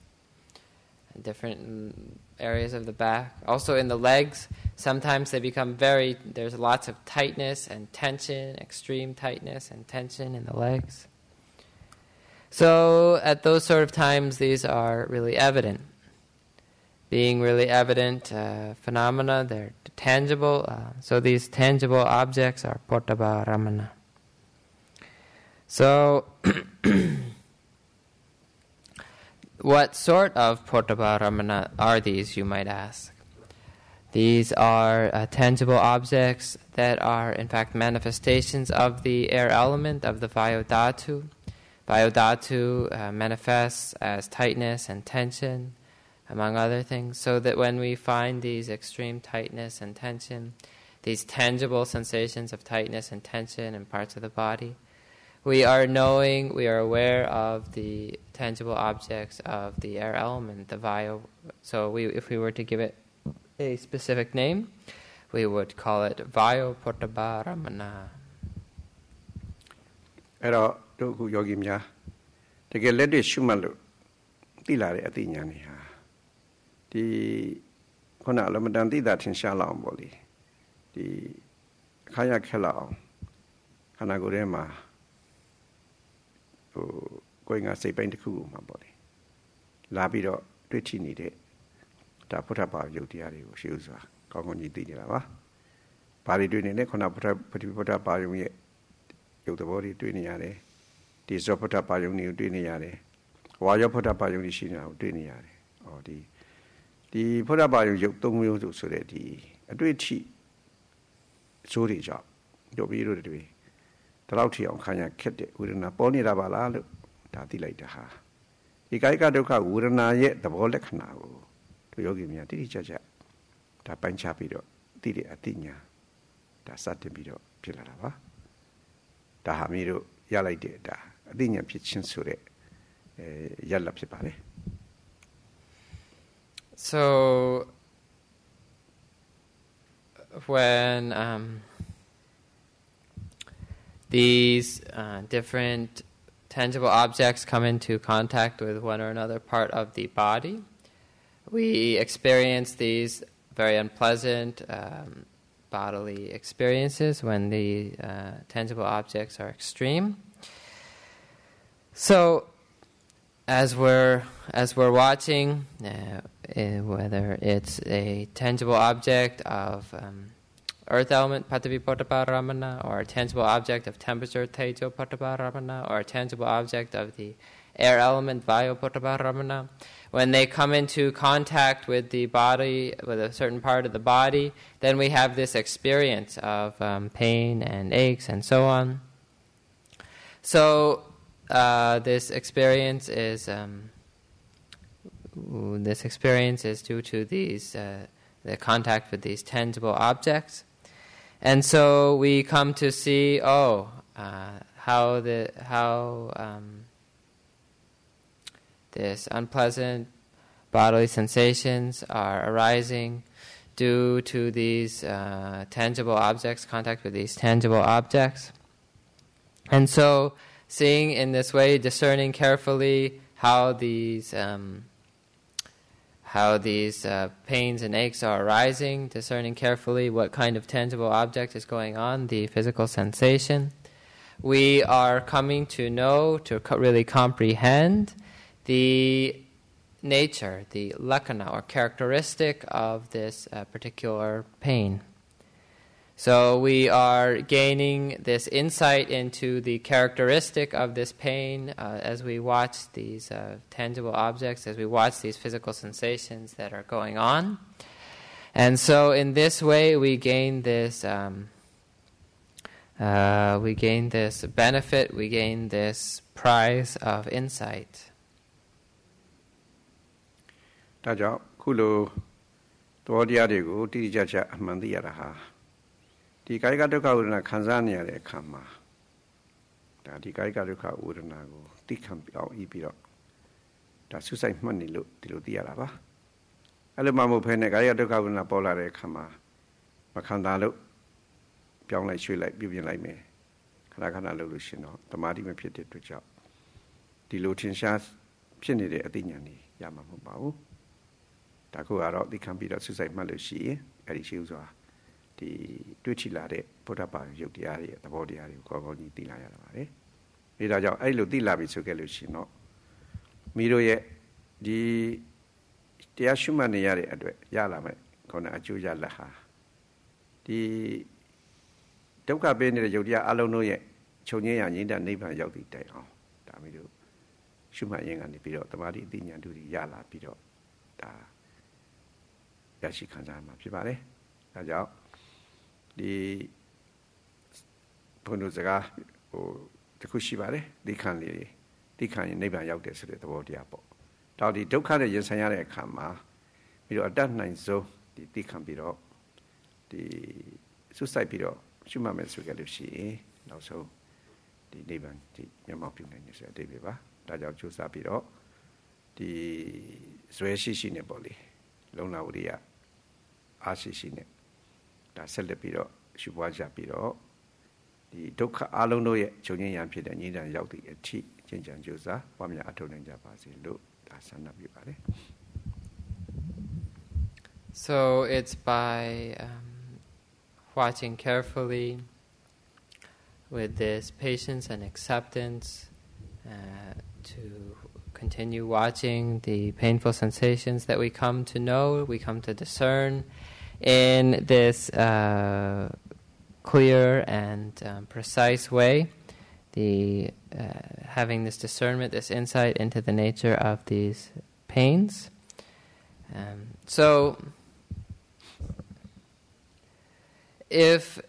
and different areas of the back. Also in the legs, sometimes they become there's lots of tightness and tension, extreme tightness and tension in the legs. So at those sort of times, these are really evident. Being really evident phenomena, they're tangible. So these tangible objects are Phottaparamana. So what sort of Phottaparamana are these, you might ask? These are tangible objects that are, in fact, manifestations of the air element, of the Vayodhatu. Vayodhatu manifests as tightness and tension, among other things, so that when we find these extreme tightness and tension, these tangible sensations of tightness and tension in parts of the body, we are aware of the tangible objects of the air element, the Vayo. So if we were to give it a specific name, we would call it Vayo Phottaparamana. Ero Doku Yogi Mya, the Geledi Shumalu, Tilari Atinyani. The Kona Lamadandi that in Shalom Boli, the Kaya Kelao, Hanagurema. Going as a paint cool, my body. Labido, Richie needed. Tapota Yotiari, shoes, Kongoni Dilla. ဘာတွေတွေ့နေလဲခုနပฏิပဒပါယုံရဲ့ရုပ်သဘောတွေတွေ့နေရတယ်ဒီဇောပဒပါယုံတွေကိုတွေ့နေရတယ်ဝါယောပဒပါယုံတွေရှိနေတာကိုတွေ့နေရတယ်ဒီပဒပါယုံရုပ်၃မျိုးဆိုတဲ့ဒီအတွေ့အထိစိုးတွေကြောင့်တို့ပြီးတို့တွေဒီလောက်ထီအောင်ခံရခက်တဲ့ဝေဒနာပေါ်နေတာပါလားလို့ဒါသိလိုက်တာဟာဒီကာယကဒုက္ခဝေဒနာရဲ့သဘောလက္ခဏာကိုတို့ယောဂီများတိတိကျကျဒါပိုင်းခြားပြီးတော့သိတဲ့အသိဉာဏ်ဒါစတင်ပြီးတော့ဖြစ်လာတာပါဒါဟာမျိုးတို့ရလိုက်တဲ့ဒါအသိဉာဏ်ဖြစ်ခြင်းဆိုတဲ့ရလဖြစ်ပါလေ So when these different tangible objects come into contact with one or another part of the body, we experience these very unpleasant bodily experiences when the tangible objects are extreme. So, as we're watching, whether it's a tangible object of earth element Patavipotaparamana, or a tangible object of temperature Tejo Potaparamana, or a tangible object of the air element Vayo Potaparamana, when they come into contact with the body, with a certain part of the body, then we have this experience of pain and aches and so on. So this experience is due to these the contact with these tangible objects, and so we come to see how this unpleasant bodily sensations are arising due to these tangible objects, contact with these tangible objects. And so, seeing in this way, discerning carefully how these pains and aches are arising, discerning carefully what kind of tangible object is going on, the physical sensation, we are coming to know, to really comprehend the nature, the lakkhana or characteristic of this particular pain. So we are gaining this insight into the characteristic of this pain as we watch these tangible objects, as we watch these physical sensations that are going on. And so in this way we gain this benefit, we gain this prize of insight. ဒါကြောင့်ခုလိုတော်တရားတွေကိုတိတိကျကျအမှန်သိရတာဟာဒီကာယကဒုက္ခဝေဒနာခံစားနေရတဲ့အခါမှာဒါဒီကာယကဒုက္ခဝေဒနာကိုသိခံပြီးအောင်ပြီးတော့ဒါဆုစိုက်မှတ်နေလို့ဒီလိုသိရတာပါအဲ့လိုမှမဟုတ်ဘဲနဲ့ကာယကဒုက္ခဝေဒနာပေါ်လာတဲ့အခါမှာမခံတာလို့ပြောင်းလိုက်ရွှေ့လိုက်ပြုပြင်လိုက်မယ်ခဏခဏလုပ်လို့ရှင်တော့တမာတိမဖြစ်တဲ့အတွက်ကြောင့်ဒီလိုထင်ရှားဖြစ်နေတဲ့အသိဉာဏ်ကြီးရမှာမဟုတ်ပါဘူးဒါကိုကတော့သိခံပြီးတော့ဆုစိုက်မှတ်လို့ရှိရင်အဲ့ဒီရှိဥစွာဒီတွေ့ထိလာတဲ့ဘုရားပါရုပ်တရားတွေသဘောတရားတွေကိုကောင်းကောင်းကြီးသိလာရတာပါလေ။ဒါကြောင့်အဲ့လိုသိလာပြီဆိုခဲ့လို့ရှိရင်တော့မိတို့ရဲ့ဒီတရားရှုမှတ်နေရတဲ့အတွက်ရလာမယ်ခေါင်းအကျိုးရလက်ဟာဒီဒုက္ခပေးနေတဲ့ရုပ်တရားအလုံးတို့ရဲ့ချုပ်ငြိမ်းရငြိမ်းတဲ့နိဗ္ဗာန်ရောက်သည့်တိုင်အောင်ဒါမိတို့ရှုမှတ်ရင်ကနေပြီးတော့တမာတိအသိဉာဏ်တို့ရလာပြီးတော့ဒါရရှိခံစားမှာဖြစ်ပါလေ။ဒါကြောင့်ဒီဘုန်းတော်စကားတခုရှိပါတယ်သိခံလေးသိခံရင်နိဗ္ဗာန်ရောက်တယ်ဆိုတဲ့သဘောတရားပေါ့တော့ဒီဒုက္ခနဲ့ရင်ဆိုင်ရတဲ့အခါမှာပြီးတော့အတတ်နိုင်ဆုံးဒီသိခံပြီးတော့ဒီစွတ်စိုက်ပြီးတော့ရှုမှတ်မယ်ဆိုကြလို့ရှိရင်နောက်ဆုံးဒီနိဗ္ဗာန်ဒီမျက်မှောက်ပြုနိုင်တယ်ဆိုတဲ့အတိတ်ပဲပါဒါကြောင့်ကြိုးစားပြီးတော့ဒီဇွဲရှိနေပေါ့လေလုံလဝရိယအားရှိနေဒါဆက်လက်ပြီးတော့ရှုပွားကြပြီးတော့ဒီဒုက္ခအလုံးတို့ရဲ့ချုပ်ငြိမ်းရန်ဖြစ်တဲ့ငြိမ်းချမ်းရောက်သည့်အထိကျင့်ကြံကြိုးစားပွားများအထောက်နိုင်ကြပါစေလို့ဒါဆန္ဒပြုပါတယ် So it's by watching carefully with this patience and acceptance to continue watching the painful sensations that we come to know, we come to discern in this clear and precise way, having this discernment, this insight into the nature of these pains. So, if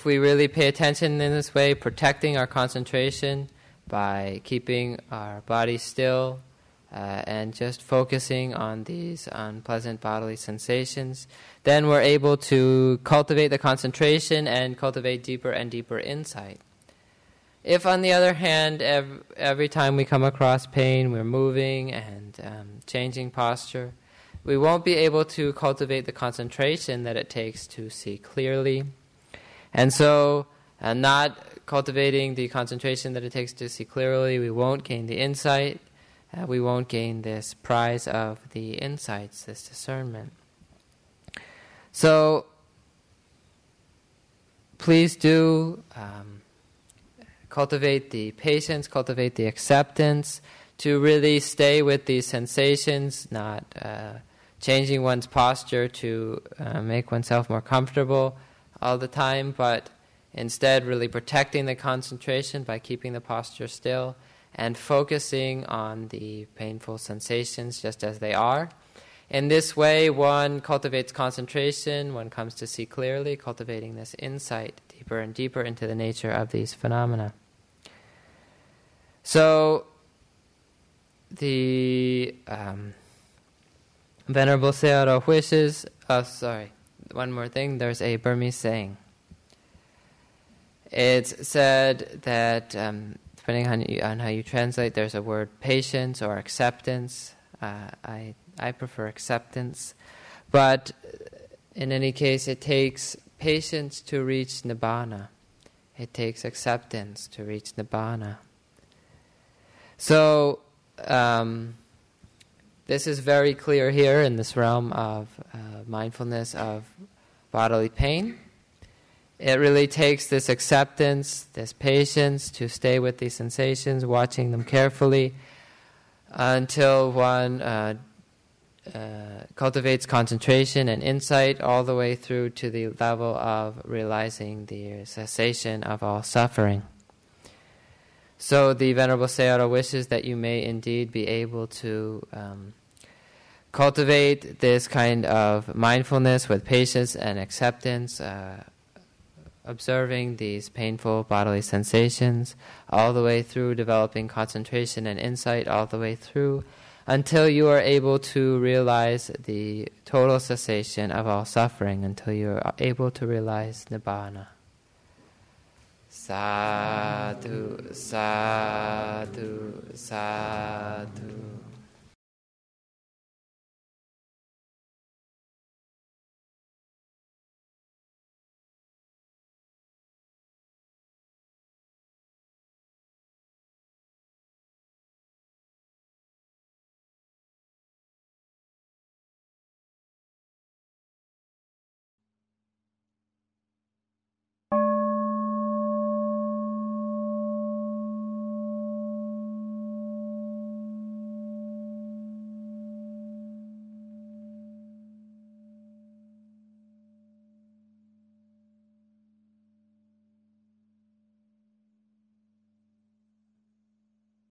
we really pay attention in this way, protecting our concentration by keeping our body still and just focusing on these unpleasant bodily sensations, then we're able to cultivate the concentration and cultivate deeper and deeper insight. If, on the other hand, every time we come across pain, we're moving and changing posture, we won't be able to cultivate the concentration that it takes to see clearly. And so, not cultivating the concentration that it takes to see clearly, we won't gain the insight. We won't gain this prize of the insights, this discernment. So, please do cultivate the patience, cultivate the acceptance, to really stay with these sensations, not changing one's posture to make oneself more comfortable all the time, but instead really protecting the concentration by keeping the posture still and focusing on the painful sensations just as they are. In this way, one cultivates concentration, one comes to see clearly, cultivating this insight deeper and deeper into the nature of these phenomena. So, the Venerable Sayadaw wishes, one more thing, there's a Burmese saying. It's said that, depending on how you translate, there's a word patience or acceptance. I prefer acceptance. But in any case, it takes patience to reach Nibbana. It takes acceptance to reach Nibbana. So, this is very clear here in this realm of mindfulness of bodily pain. It really takes this acceptance, this patience to stay with these sensations, watching them carefully until one cultivates concentration and insight all the way through to the level of realizing the cessation of all suffering. So the Venerable Sayadaw wishes that you may indeed be able to cultivate this kind of mindfulness with patience and acceptance, observing these painful bodily sensations all the way through, developing concentration and insight all the way through, until you are able to realize the total cessation of all suffering, until you are able to realize Nibbana. Sadhu, sadhu, sadhu.